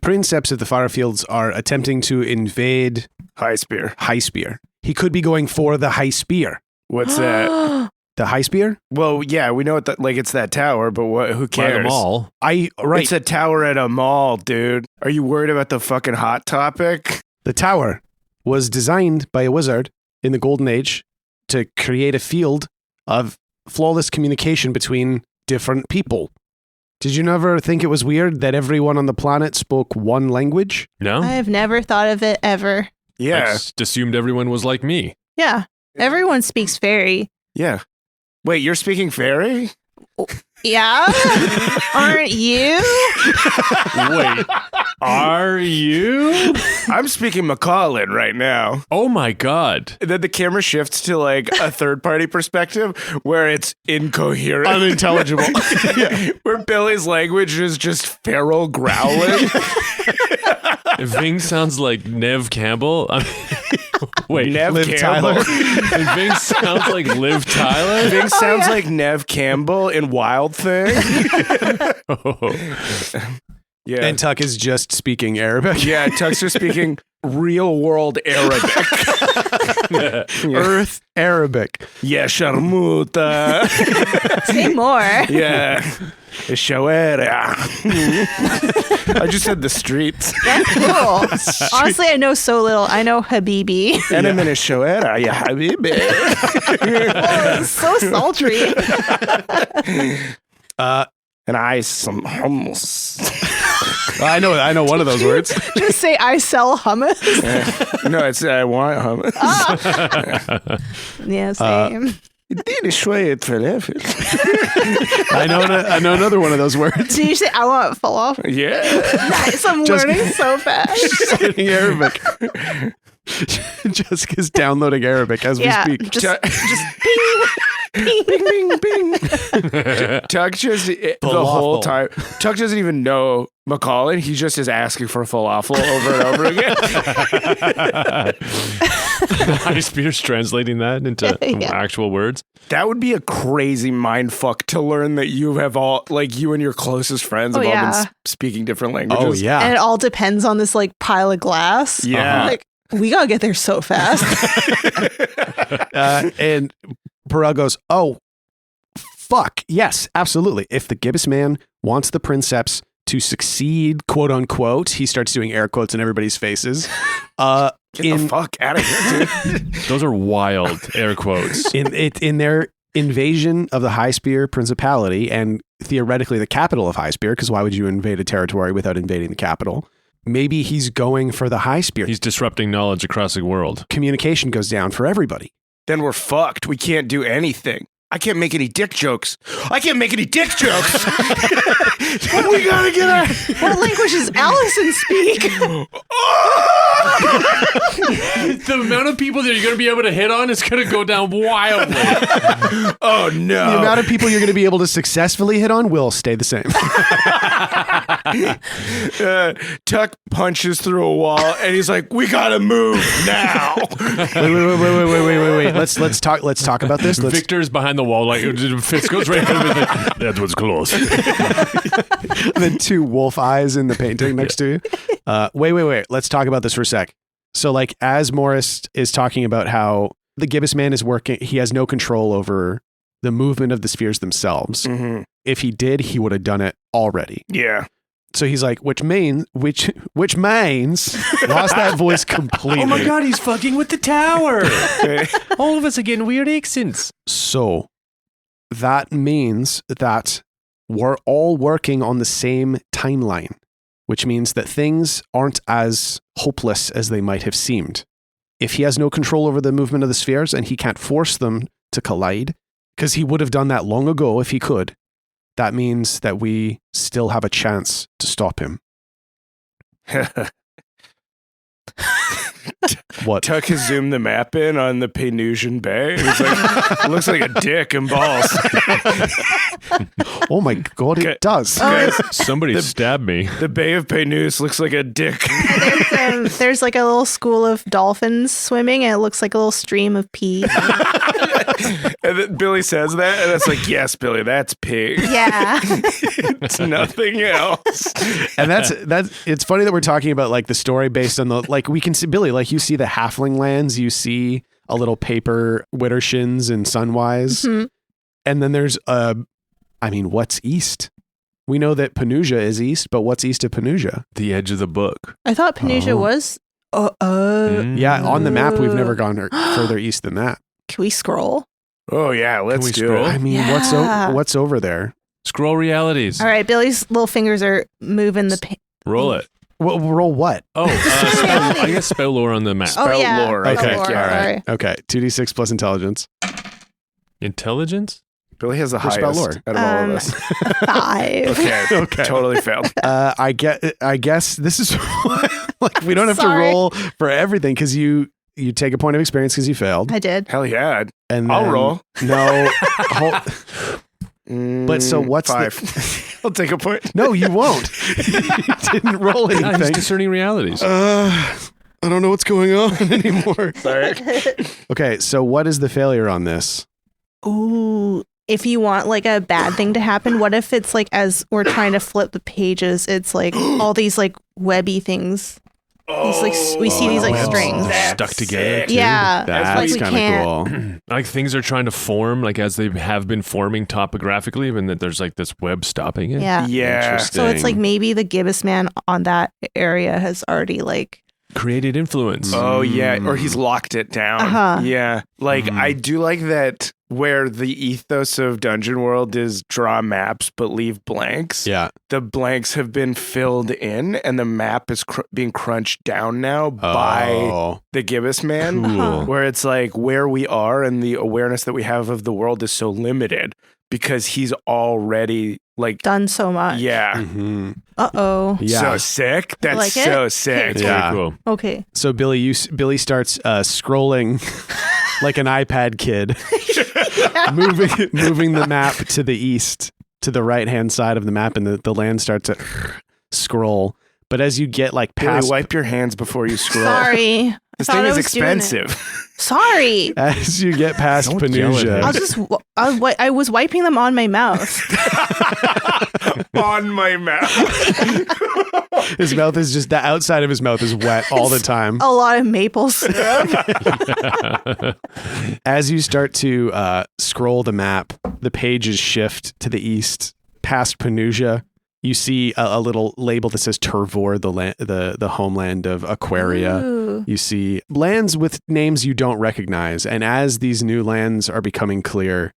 princeps of the Farfields are attempting to invade High spear. High Spear. He could be going for the High Spear. What's that? The High Spear? Well, yeah, we know what it's that tower, but who By cares? them all. It's a tower at a mall, dude. Are you worried about the fucking hot topic? The tower was designed by a wizard in the Golden Age to create a field of flawless communication between different people. Did you never think it was weird that everyone on the planet spoke one language? No? I've never thought of it ever. I Yeah, just assumed everyone was like me. Yeah. Everyone speaks fairy. yeah. Wait, you're speaking fairy? Yeah. Aren't you? Wait, are you? I'm speaking Macallan right now. Oh my god. And then the camera shifts to like a third party perspective where it's incoherent. Unintelligible. Where Billy's language is just feral growling. Ving sounds like Nev Campbell. Wait, Nev Liv Campbell. and Ving sounds like Liv Tyler? Ving sounds like Nev Campbell in Wild Thing. Oh. Yeah. And Tuck is just speaking Arabic. Yeah, Tuck's just speaking real world Arabic. Earth Arabic. Yeah, Sharmuta. Say more. Yeah. Shawara. I just said the streets. That's cool. Honestly, I know so little. I know Habibi. And I'm in a Shawara, ya habibi. Oh, it's so sultry. And I some hummus. I know one of those words. Just say I sell hummus. No, it's I want hummus. Yeah, same. I know another one of those words. Did you say I want falafel? Yeah. Nice, I'm learning so fast. Speaking Arabic. Jessica's downloading Arabic as Yeah, we speak. just Bing, bing, bing. Tuck just the whole time. Tuck doesn't even know Macallan. He just is asking for falafel over and over again. High Spears translating that into Yeah. actual words. That would be a crazy mind fuck to learn that you have all like you and your closest friends have all been speaking different languages. Oh yeah. And it all depends on this like pile of glass. Yeah. Like we gotta get there so fast. And Perell goes, "Oh, fuck. Yes, absolutely. If the gibbous man wants the princeps to succeed, quote unquote," he starts doing air quotes in everybody's faces. Get the fuck out of here, dude. Those are wild air quotes. in their invasion of the High Spear Principality and theoretically the capital of High Spear, because why would you invade a territory without invading the capital? Maybe he's going for the High Spear. He's disrupting knowledge across the world. Communication goes down for everybody. Then we're fucked. We can't do anything. I can't make any dick jokes. We gotta get our... What language does Allison speak? The amount of people that you're going to be able to hit on is going to go down wildly. Oh, no. The amount of people you're going to be able to successfully hit on will stay the same. Tuck punches through a wall and he's like, we gotta move now. Wait. Let's talk about this. Victor's behind behind the wall, like Fitz goes right over the. That was close. The two wolf eyes in the painting next to you. Wait. Let's talk about this for a sec. So, like, as Morris is talking about how the gibbous man is working, he has no control over the movement of the spheres themselves. Mm-hmm. If he did, he would have done it already. Yeah. So he's like, which means lost that voice completely. Oh my God, he's fucking with the tower. All of us are getting weird accents. So that means that we're all working on the same timeline, which means that things aren't as hopeless as they might have seemed. If he has no control over the movement of the spheres and he can't force them to collide, because he would have done that long ago if he could, that means that we still have a chance to stop him. What? Tuck has zoomed the map in on the Penusian Bay. It's like, it looks like a dick and balls. Oh my God, it does. Somebody stabbed me. The Bay of Penus looks like a dick. There's like a little school of dolphins swimming, and it looks like a little stream of pee. And then Billy says that, and it's like, yes, Billy, that's pig. Yeah. It's nothing else. And that's it's funny that we're talking about like the story based on the, like, we can see Billy, like, you see the halfling lands, you see a little paper Wittershins and Sunwise. Mm-hmm. And then there's what's east? We know that Penusia is east, but what's east of Penusia? The edge of the book. I thought Penusia was. Yeah, on the map we've never gone further east than that. Can we scroll? Oh yeah, let's we do scroll? it. I mean, Yeah. what's over there? Scroll realities. All right, Billy's little fingers are moving the. Roll it. Well, roll what? Oh, I guess Spout Lore on the map. Oh yeah. Lore, I Spout think. Lore, Yeah, sorry. Okay, 2d6 plus intelligence. Intelligence? Billy has the For Spout highest Lore. out of all of us. 5. Okay. Totally failed. I guess this is like, we don't have Sorry. to roll for everything because you take a point of experience because you failed. I did. Hell yeah. And I'll then- roll. No. But so what's 5? I'll take a point. No, you won't. You didn't roll Yeah, he's anything. discerning realities. I don't know what's going on anymore. Sorry. Okay, so what is the failure on this? Ooh. If you want like a bad thing to happen, what if it's like as we're trying to flip the pages, it's like all these like webby things. These like we see these like strings. They're stuck together. Too. Yeah, That's we kind can't. of cool. Like things are trying to form, like as they have been forming topographically, and that there's like this web stopping it. Yeah. Yeah. So it's like maybe the gibbous man on that area has already like. Created influence. Oh yeah, or he's locked it down. Uh-huh. Yeah, like I do like that where the ethos of Dungeon World is draw maps but leave blanks. Yeah. The blanks have been filled in, and the map is being crunched down now by the gibbous man. Cool. Where it's like where we are and the awareness that we have of the world is so limited because he's already like Done so much. yeah. Mm-hmm. Uh-oh. Yeah. So sick. That's Like it? so sick. It's Yeah. very cool. Okay. So Billy starts scrolling like an iPad kid, moving the map to the east, to the right hand side of the map, and the land starts to scroll. But as you get like Billy, past, wipe your hands before you scroll. Sorry. This I thought thing I is was doing it. expensive. Sorry. as you get past Don't yell at Penusia, him. I was wiping them on my mouth. On my mouth. his mouth is just, the outside of his mouth is wet all the time. A lot of maple syrup. As you start to scroll the map, the pages shift to the east past Penusia. You see a little label that says Tervor, the homeland of Aquaria. Ooh. You see lands with names you don't recognize. And as these new lands are becoming clear,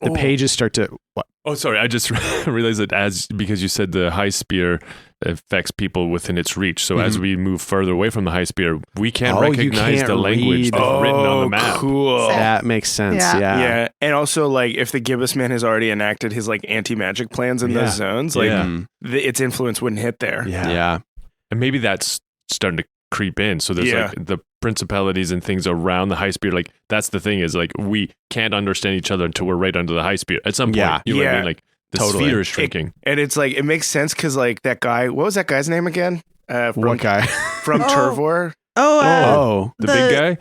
the pages start to... What? Oh, sorry. I just realized that because you said the high spear affects people within its reach. So as we move further away from the high spear, we can't You recognize can't the language read. that's written on the map. Cool. That makes sense. Yeah. Yeah. And also, like, if the gibbous man has already enacted his like anti-magic plans in those zones, like its influence wouldn't hit there. Yeah. And maybe that's starting to creep in. So there's like the principalities and things around the high spear. Like that's the thing is like we can't understand each other until we're right under the high spear. At some point, you know what I mean? Like the sphere is shrinking. And it's like, it makes sense because like that guy, what was that guy's name again? What guy? From Tervor. Oh, Oh. The big guy?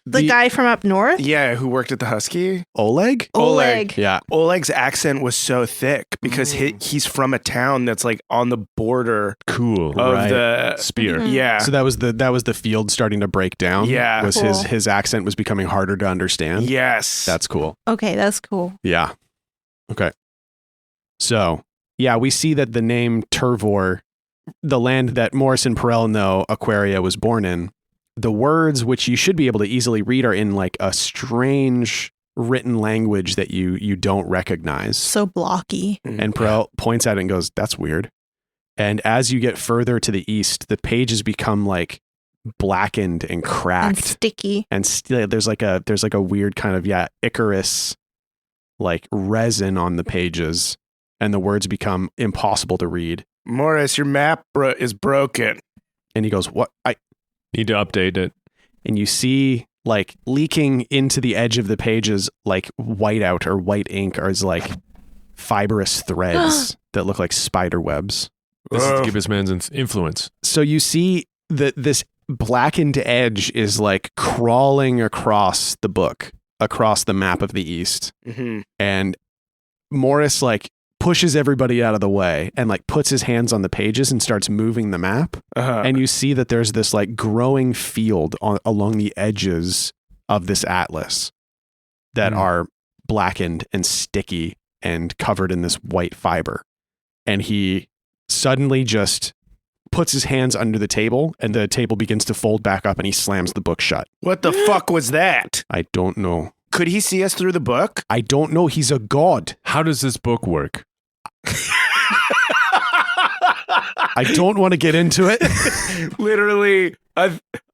The guy from up north? Yeah, who worked at the Husky. Oleg? Oleg. Yeah. Oleg's accent was so thick because he's from a town that's like on the border Cool. of Right. the Spear. Mhm. Yeah. So that was the field starting to break down. Yeah. Was Cool. his accent was becoming harder to understand. Yes. That's cool. Okay, that's cool. Yeah. Okay. So, yeah, we see that the name Tervor, the land that Morris and Perell know Aquaria was born in, the words which you should be able to easily read are in like a strange written language that you don't recognize. So blocky And Perell points at it and goes, "That's weird." And as you get further to the east, the pages become like blackened and and cracked. sticky. And still there's like a weird kind of Icarus like resin on the pages, and the words become impossible to read. Morris, your map is broken. And he goes, "What?" Need to update it. And you see like leaking into the edge of the pages like whiteout or white ink or is like fibrous threads that look like spider webs. This is to Ugh. give this man's influence. So you see that this blackened edge is like crawling across the book, across the map of the East. Mm-hmm. And Morris like pushes everybody out of the way and like puts his hands on the pages and starts moving the map. Uh-huh. And you see that there's this like growing field along the edges of this atlas that are blackened and sticky and covered in this white fiber. And he suddenly just puts his hands under the table and the table begins to fold back up and he slams the book shut. What the fuck was that? I don't know. Could he see us through the book? I don't know. He's a god. How does this book work? I don't want to get into it. Literally,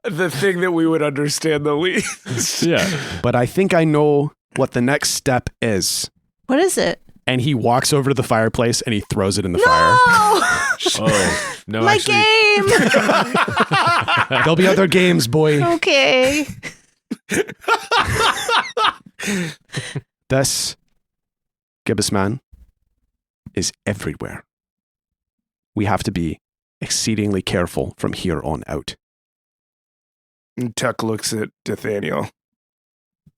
the thing that we would understand the least. Yeah. But I think I know what the next step is. What is it? And he walks over to the fireplace and he throws it in the fire. No! Oh, no, My actually. game! There'll be other games, boy. Okay. This Gibbsman is everywhere. We have to be exceedingly careful from here on out. And Tuck looks at Nathaniel.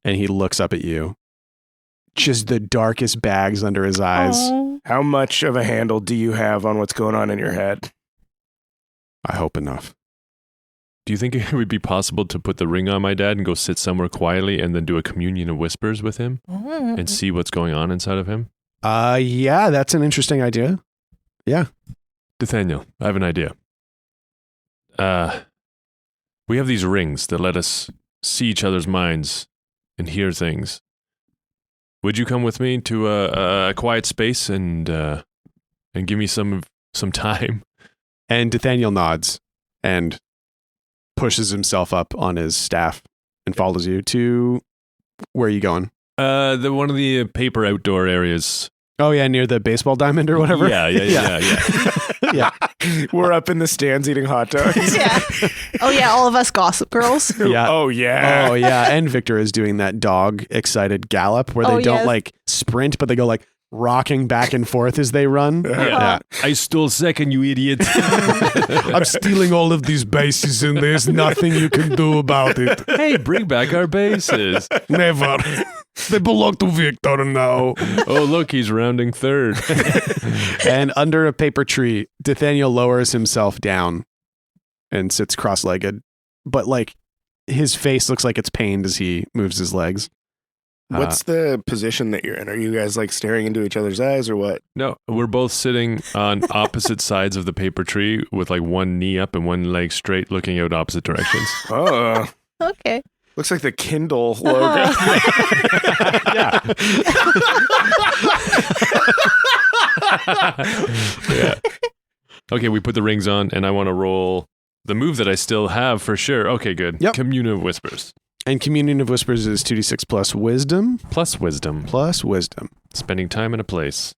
And he looks up at you. Just the darkest bags under his eyes. Aw. How much of a handle do you have on what's going on in your head? I hope enough. Do you think it would be possible to put the ring on my dad and go sit somewhere quietly and then do a communion of whispers with him and see what's going on inside of him? Yeah, that's an interesting idea. Yeah. Nathaniel, I have an idea. We have these rings that let us see each other's minds and hear things. Would you come with me to a quiet space and give me some time? And Nathaniel nods and pushes himself up on his staff and follows you to where are you going? One of the paper outdoor areas. Oh yeah, near the baseball diamond or whatever. Yeah. Yeah. We're up in the stands eating hot dogs. Yeah. Oh yeah, all of us gossip girls. Yeah. Oh, yeah. Oh yeah, and Victor is doing that dog excited gallop where they Oh, don't yes. like sprint, but they go like rocking back and forth as they run. Yeah. I stole second, you idiot. I'm stealing all of these bases and there's nothing you can do about it. Hey, bring back our bases. Never. They belong to Victor now. Oh, look, he's rounding third. And under a paper tree, Nathaniel lowers himself down and sits cross-legged. But like his face looks like it's pained as he moves his legs. What's the position that you're in? Are you guys like staring into each other's eyes or what? No, we're both sitting on opposite sides of the paper tree with like one knee up and one leg straight looking out opposite directions. Oh, Okay. looks like the Kindle logo. Yeah. Yeah. Okay, we put the rings on and I want to roll the move that I still have for sure. Okay, good. Yep. Commune of Whispers. And Communion of Whispers is 2d6 plus wisdom. Plus wisdom. Plus wisdom. Spending time in a place.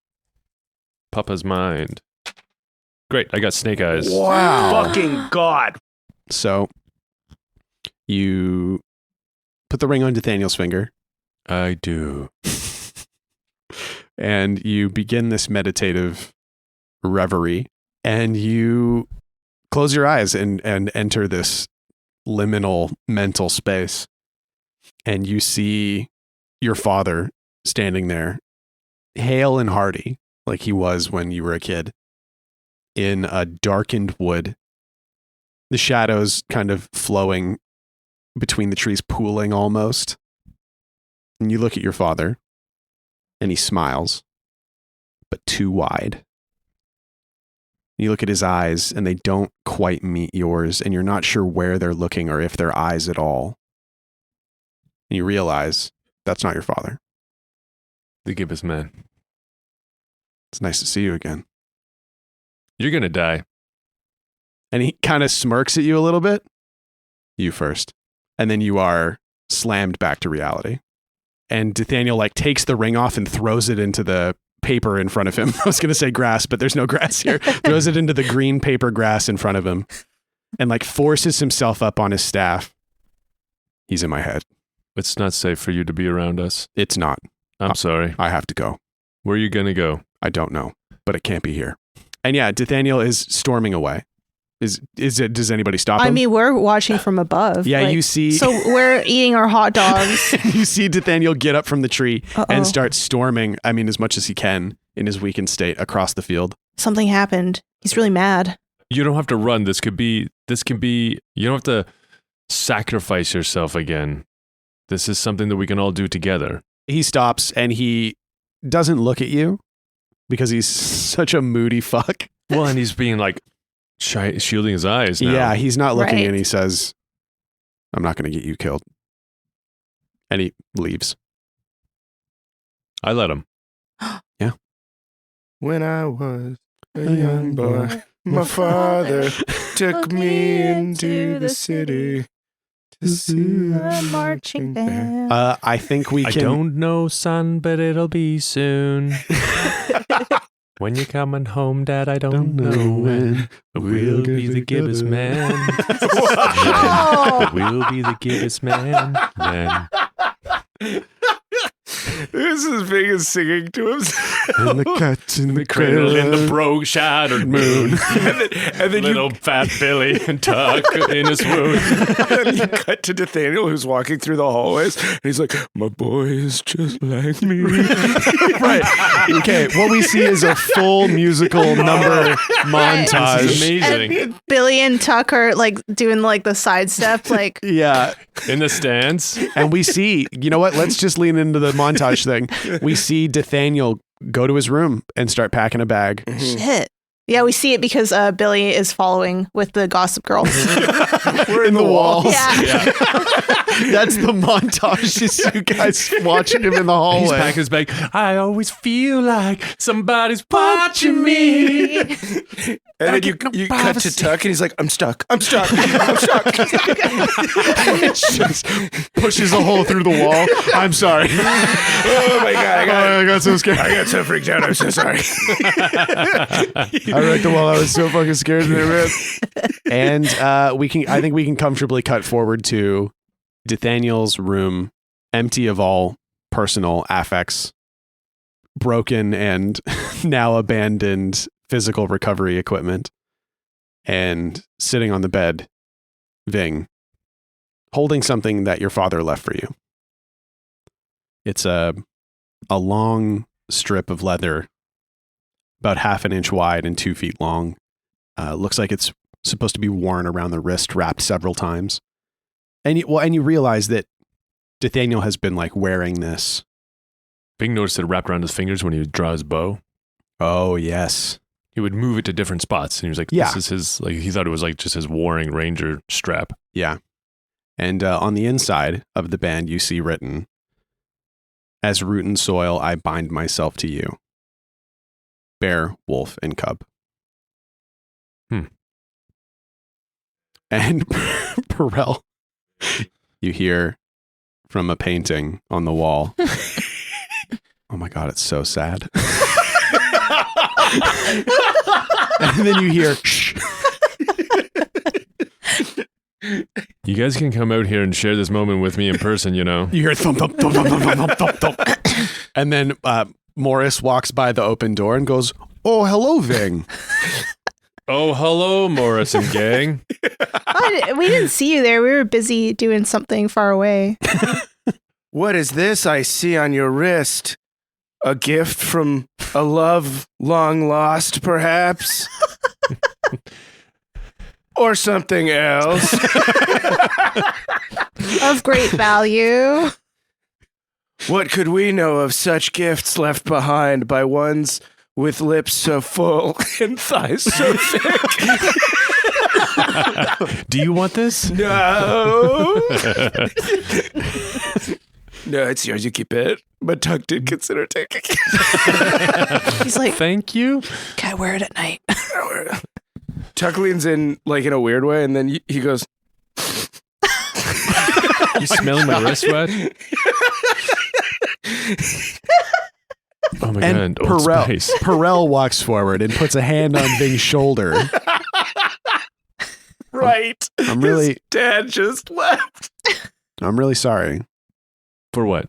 Papa's mind. Great, I got snake eyes. Wow. Fucking God. So you put the ring on Nathaniel's finger I do. and you begin this meditative reverie and you close your eyes and enter this liminal mental space. and you see your father standing there, hale and hearty, like he was when you were a kid, in a darkened wood. The shadows kind of flowing between the trees, pooling almost. And you look at your father, and he smiles, but too wide. You look at his eyes, and they don't quite meet yours, and you're not sure where they're looking or if they're eyes at all. And you realize that's not your father. The gibbous man. It's nice to see you again. You're going to die. And he kind of smirks at you a little bit. You first. And then you are slammed back to reality. And Nathaniel like takes the ring off and throws it into the paper in front of him. I was going to say grass, but there's no grass here. Throws it into the green paper grass in front of him and like forces himself up on his staff. He's in my head. It's not safe for you to be around us. It's not. I'm sorry. I have to go. Where are you going to go? I don't know, but it can't be here. And yeah, Nathaniel is storming away. Does anybody stop him? I mean, we're watching from above. Yeah, you see. So we're eating our hot dogs. You see Nathaniel get up from the tree and start storming, I mean, as much as he can in his weakened state across the field. Something happened. He's really mad. You don't have to run. This can be, you don't have to sacrifice yourself again. This is something that we can all do together. He stops and he doesn't look at you because he's such a moody fuck. Well, and he's being like, shielding his eyes now. Yeah, he's not looking Right. and he says, I'm not going to get you killed. And he leaves. I let him. Yeah. When I was a young boy, my father took me into the city to see A marching band. I think we I can. don't know, son, but it'll be soon. When you're coming home, Dad, I don't know when. But we'll be the gibbous man. Oh. We'll be the gibbous man then. This is big as singing to himself. And the cat in the Cradle in the broke shattered moon. and then Little fat Billy and Tuck in his swoon. then you cut to Nathaniel, who's walking through the hallways, and he's like, my boy is just like me. Right. Okay. What we see is a full musical number montage. This is amazing. And Billy and Tuck are like doing like the sidestep, like Yeah. In the stands. And we see, you know what? Let's just lean into the montage thing. We see Nathaniel go to his room and start packing a bag. shit. Yeah, we see it because Billy is following with the Gossip Girls. We're in the walls. Yeah. That's the montage. Is you guys watching him in the hallway. He's packing his bag. I always feel like somebody's watching me. And then you cut to Tuck, and he's like, I'm stuck. I'm stuck. I'm stuck. Just pushes a hole through the wall. I'm sorry. Oh, my God. I got so scared. I got so freaked out. I'm so sorry. I wrecked the wall. I was so fucking scared there, man. And I think we can comfortably cut forward to Nathaniel's room, empty of all personal affects, broken and now abandoned physical recovery equipment, and sitting on the bed, Ving, holding something that your father left for you. It's a long strip of leather, about 1/2 inch wide and 2 feet long. Looks like it's supposed to be worn around the wrist, wrapped several times. And you realize that Nathaniel has been like wearing this. Bing noticed it wrapped around his fingers when he would draw his bow. Oh, yes. He would move it to different spots. And he was like, Yeah. this is his, like, he thought it was like just his warring ranger strap. Yeah. And on the inside of the band, you see written, as root and soil, I bind myself to you. Bear, wolf, and cub. And Perell, you hear from a painting on the wall. Oh my God, it's so sad. And then you hear, shh. You guys can come out here and share this moment with me in person, you know. You hear thump, thump, thump, thump, thump, thump, thump, thump. And then Morris walks by the open door and goes, oh, hello, Ving. Oh, hello, Morris and gang. We didn't see you there. We were busy doing something far away. What is this I see on your wrist? A gift from a love long lost, perhaps? Or something else? Of great value. What could we know of such gifts left behind by ones with lips so full and thighs so thick? Do you want this? No. No, it's yours. You keep it. But Tuck did consider taking it. He's like, Thank you. can I wear it at night? Tuck leans in like in a weird way, and then he goes, You smelling my wrist sweat? Oh my And god, Old Spice. Perell walks forward and puts a hand on Ving's shoulder. right. I'm really, His dad just left. I'm really sorry. For what?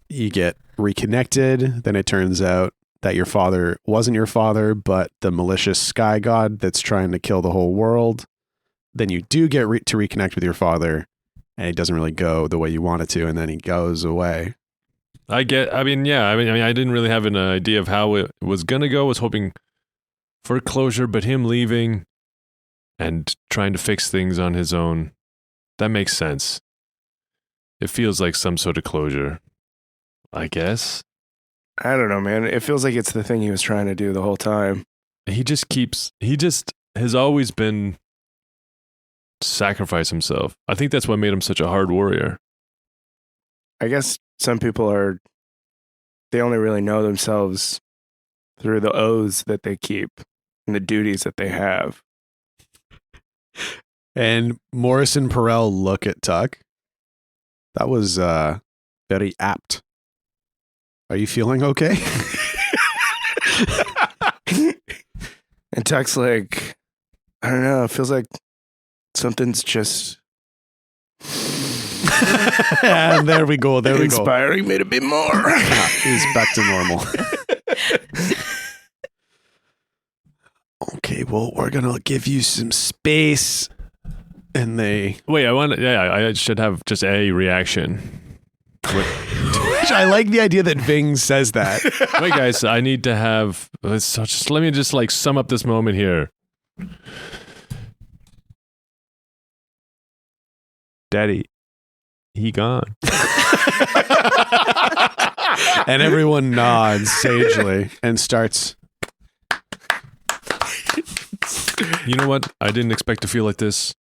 You get reconnected. Then it turns out that your father wasn't your father, but the malicious sky god that's trying to kill the whole world. Then you do get to reconnect with your father, and it doesn't really go the way you want it to, and then he goes away. I mean, I didn't really have an idea of how it was gonna go. I was hoping for closure, but him leaving and trying to fix things on his own, that makes sense. It feels like some sort of closure, I guess. I don't know, man. It feels like it's the thing he was trying to do the whole time. He just has always been sacrifice himself. I think that's what made him such a hard warrior. I guess some people they only really know themselves through the oaths that they keep and the duties that they have. And Morris and Perell look at Tuck. That was very apt. Are you feeling okay? And Tuck's like, I don't know. It feels like something's just And there we go. inspiring me to be more. He's back to normal. Okay, well, we're gonna give you some space. And they Wait, I should have just a reaction. I like the idea that Ving says that. Wait, guys, I need to have. Let me just like sum up this moment here. Daddy, he gone. And everyone nods sagely and starts. You know what? I didn't expect to feel like this,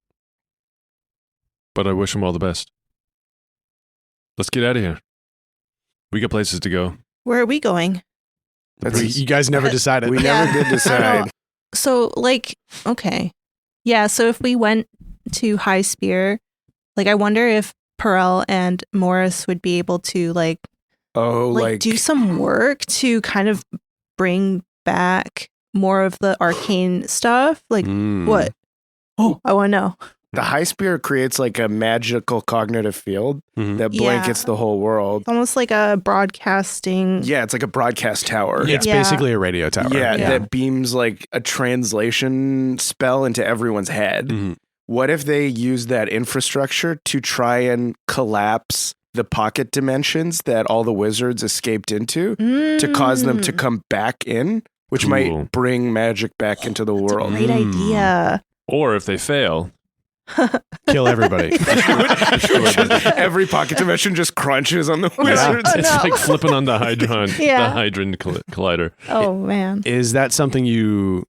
but I wish him all the best. Let's get out of here. We got places to go. Where are we going? You guys never decided. We Yeah. never did I don't decide. know. So, like, okay. Yeah, so if we went to High Spear, like, I wonder if Perell and Morris would be able to, like do some work to kind of bring back more of the arcane stuff. Like, what? Oh, I want to know. the high spear creates like a magical cognitive field that blankets the whole world. It's almost like a broadcasting. Yeah, it's like a broadcast tower. It's basically a radio tower. Yeah, that beams like a translation spell into everyone's head. Mm-hmm. What if they use that infrastructure to try and collapse the pocket dimensions that all the wizards escaped into to cause them to come back in, which might bring magic back into the world? Great idea. Or if they fail, kill everybody. Every pocket dimension just crunches on the wizards. it's like flipping on the Hydron, Yeah. the Hydron collider. Oh, man. Is that something you...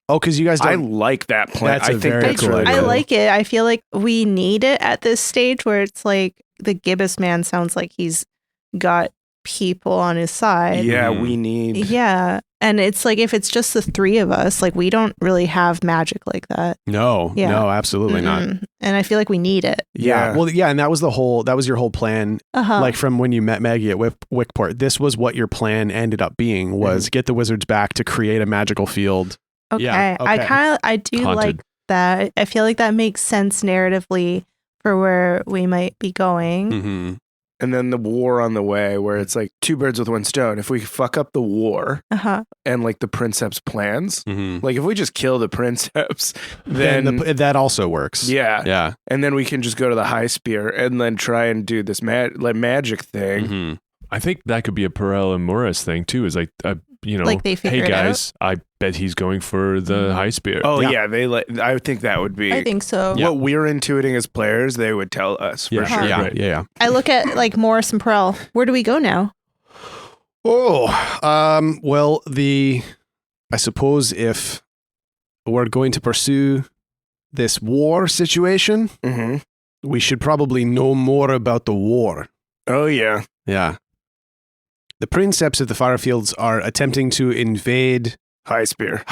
Oh, because you guys don't... I like that plan. That's I a think very that's cool really idea. I cool. like it. I feel like we need it at this stage where it's like the gibbous man sounds like he's got people on his side. Yeah, we need. Yeah. And it's like if it's just the three of us, like we don't really have magic like that. No, absolutely not. And I feel like we need it. Yeah. Well, yeah, and that was your whole plan. Like from when you met Maggie at Wickport, this was what your plan ended up being, was get the wizards back to create a magical field. Okay. Yeah, okay. I do Haunted. like that. I feel like that makes sense narratively for where we might be going. Mm-hmm. and then the war on the way, where it's like two birds with one stone. If we fuck up the war and like the princeps plans, like if we just kill the princeps, then that also works. Yeah. And then we can just go to the high spear and then try and do this magic thing. I think that could be a Perell and Morris thing too. Is like, like they figure hey it guys, I bet he's going for the high spear. Oh yeah, I think that would be. I think so. What we're intuiting as players, they would tell us for sure. Yeah. I look at like Morris and Perell. Where do we go now? Well, I suppose if we're going to pursue this war situation, we should probably know more about the war. Oh yeah. Yeah. The princeps of the Firefields are attempting to invade High Spear.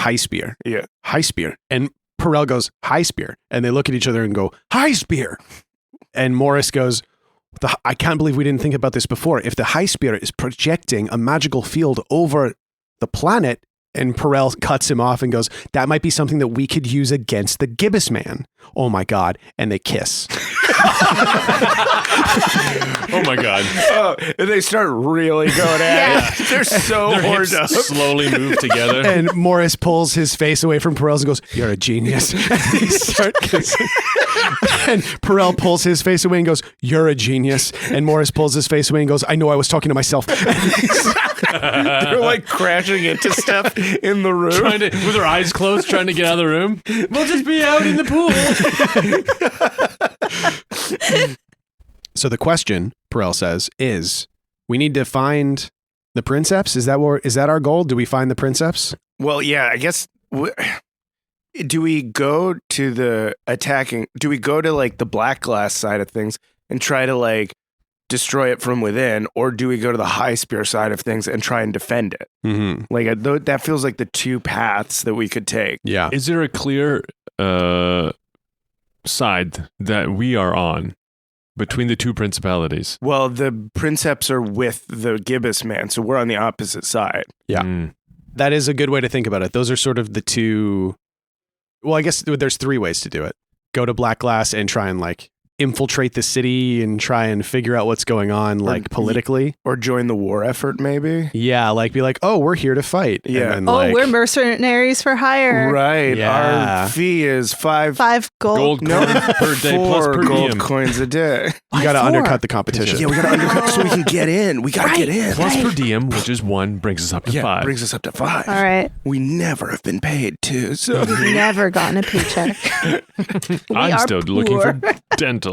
Yeah. High Spear. And Perell goes, High Spear. And they look at each other and go, High Spear. And Morris goes, I can't believe we didn't think about this before. If the High Spear is projecting a magical field over the planet, and Perell cuts him off and goes, that might be something that we could use against the Gibbous Man. Oh my God. And they kiss. Oh my God. Oh, and they start really going at it. They're so horned up. Slowly move together. And Morris pulls his face away from Perell's and goes, you're a genius. And they start kissing. And Perell pulls his face away and goes, you're a genius. And Morris pulls his face away and goes, I know I was talking to myself. They're like crashing into stuff in the room. With their eyes closed, trying to get out of the room. We'll just be out in the pool. So the question, Perell says, is we need to find the princeps? Is that our goal? Do we find the princeps? Well, yeah, I guess. Do we go to the attacking? Do we go to like the black glass side of things and try to like destroy it from within, or do we go to the high spear side of things and try and defend it? Like that feels like the two paths that we could take. Yeah. Is there a clear side that we are on between the two principalities? Well, the princeps are with the Gibbous Man, so we're on the opposite side. Yeah. That is a good way to think about it. Those are sort of the two. Well, I guess there's three ways to do it. Go to Black Glass and try and like infiltrate the city and try and figure out what's going on, like politically, or join the war effort, maybe. Yeah, like be like, oh, we're here to fight. Yeah. And then, like, we're mercenaries for hire. Right. Yeah. Our fee is $5 gold coins per day plus per gold diem. coins a day. You got to undercut the competition. Yeah, we got to undercut so we can get in. We got to get in. Plus per diem, which is 1, brings us up to 5. Brings us up to 5. All right. We never have been paid too. So We've never gotten a paycheck. I'm still looking for dental.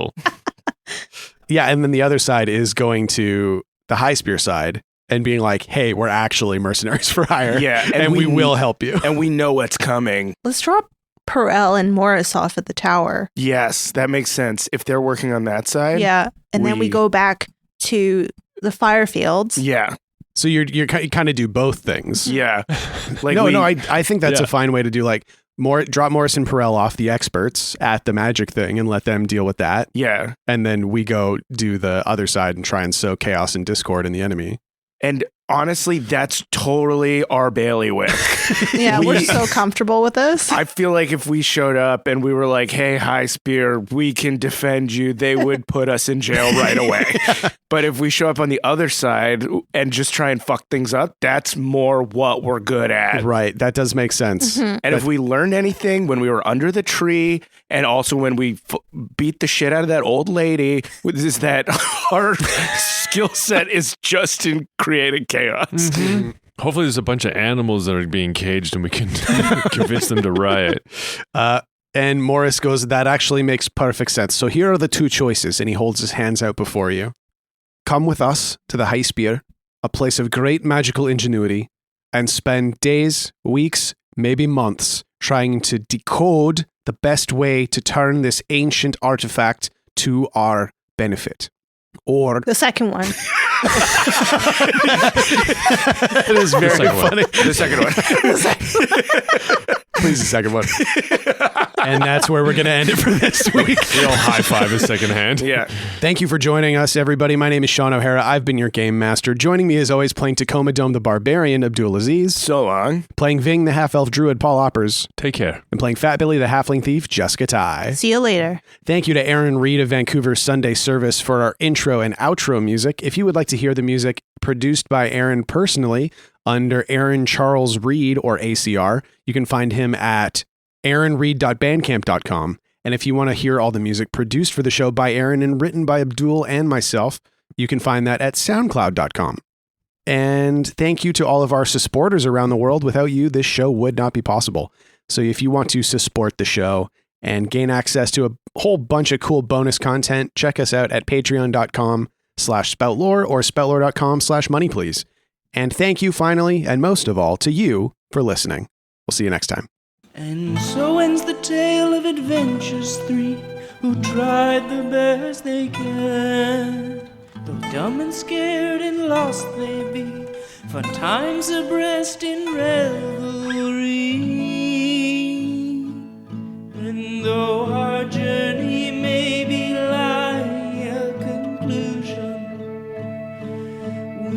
Yeah, and then the other side is going to the high spear side and being like, hey, we're actually mercenaries for hire. Yeah, and we will help you. And we know what's coming. Let's drop Perell and Morris off at the tower. Yes, that makes sense. If they're working on that side. Yeah, and then we go back to the Firefields. Yeah. So you kind of do both things. Yeah. Like I think that's a fine way to do, like, drop Morris and Perell off the experts at the magic thing and let them deal with that. Yeah. And then we go do the other side and try and sow chaos and discord in the enemy. And honestly, that's totally our bailiwick. Yeah, we're so comfortable with this. I feel like if we showed up and we were like, hey, High Spear, we can defend you, they would put us in jail right away. But if we show up on the other side and just try and fuck things up, that's more what we're good at. Right. That does make sense. Mm-hmm. And if we learned anything when we were under the tree, and also when we beat the shit out of that old lady, is that our skill set is just in creating chaos. Mm-hmm. Hopefully there's a bunch of animals that are being caged and we can convince them to riot. And Morris goes, that actually makes perfect sense. So here are the two choices. And he holds his hands out before you. Come with us to the High Spear, a place of great magical ingenuity, and spend days, weeks, maybe months trying to decode the best way to turn this ancient artifact to our benefit. Or the second one. It is very funny. The second one. Please, the second one. And that's where we're going to end it for this week. We all high five a second hand. Yeah. Thank you for joining us, everybody. My name is Shawn O'Hara. I've been your game master. Joining me, as always, playing Tacoma Dome the Barbarian, Abdul Aziz. So long. Playing Ving the Half-Elf Druid, Paul Oppers. Take care. And playing Fat Billy the Halfling Thief, Jessica Ty. See you later. Thank you to Aaron Reed of Vancouver's Sunday Service for our intro and outro music. If you would like to hear the music produced by Aaron personally under Aaron Charles Reed or ACR, you can find him at aaronreed.bandcamp.com. And if you want to hear all the music produced for the show by Aaron and written by Abdul and myself, you can find that at soundcloud.com. And thank you to all of our supporters around the world. Without you, this show would not be possible. So if you want to support the show and gain access to a whole bunch of cool bonus content, check us out at patreon.com/spoutlore or spoutlore.com/moneyplease. And thank you finally, and most of all, to you for listening. We'll see you next time. And so ends the tale of adventures three who tried the best they can. Though dumb and scared and lost they be, for time's abreast in revelry. And though our journey may be lying a conclusion,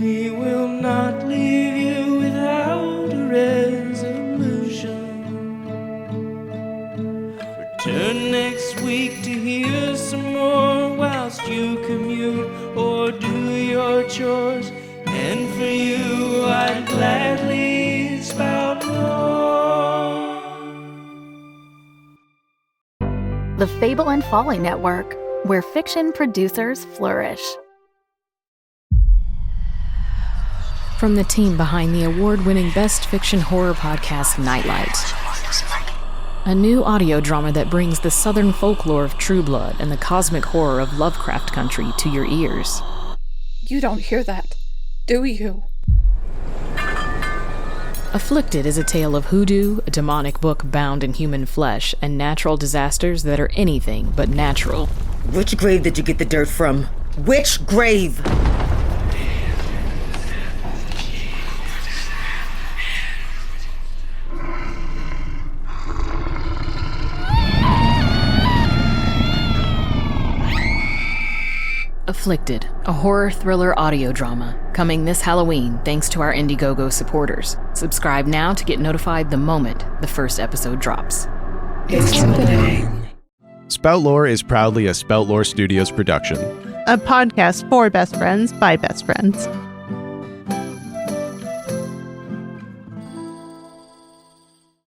we will not leave you without a resolution. Return next week to hear some more whilst you commute or do your chores. And for you, I'd gladly spout more. The Fable and Folly Network, where fiction producers flourish. From the team behind the award-winning Best Fiction Horror podcast, Nightlight. A new audio drama that brings the southern folklore of True Blood and the cosmic horror of Lovecraft Country to your ears. You don't hear that, do you? Afflicted is a tale of hoodoo, a demonic book bound in human flesh, and natural disasters that are anything but natural. Which grave did you get the dirt from? Which grave? Afflicted, a horror thriller audio drama, coming this Halloween thanks to our Indiegogo supporters. Subscribe now to get notified the moment the first episode drops. It's happening. Spout Lore is proudly a Spout Lore Studios production. A podcast for best friends by best friends.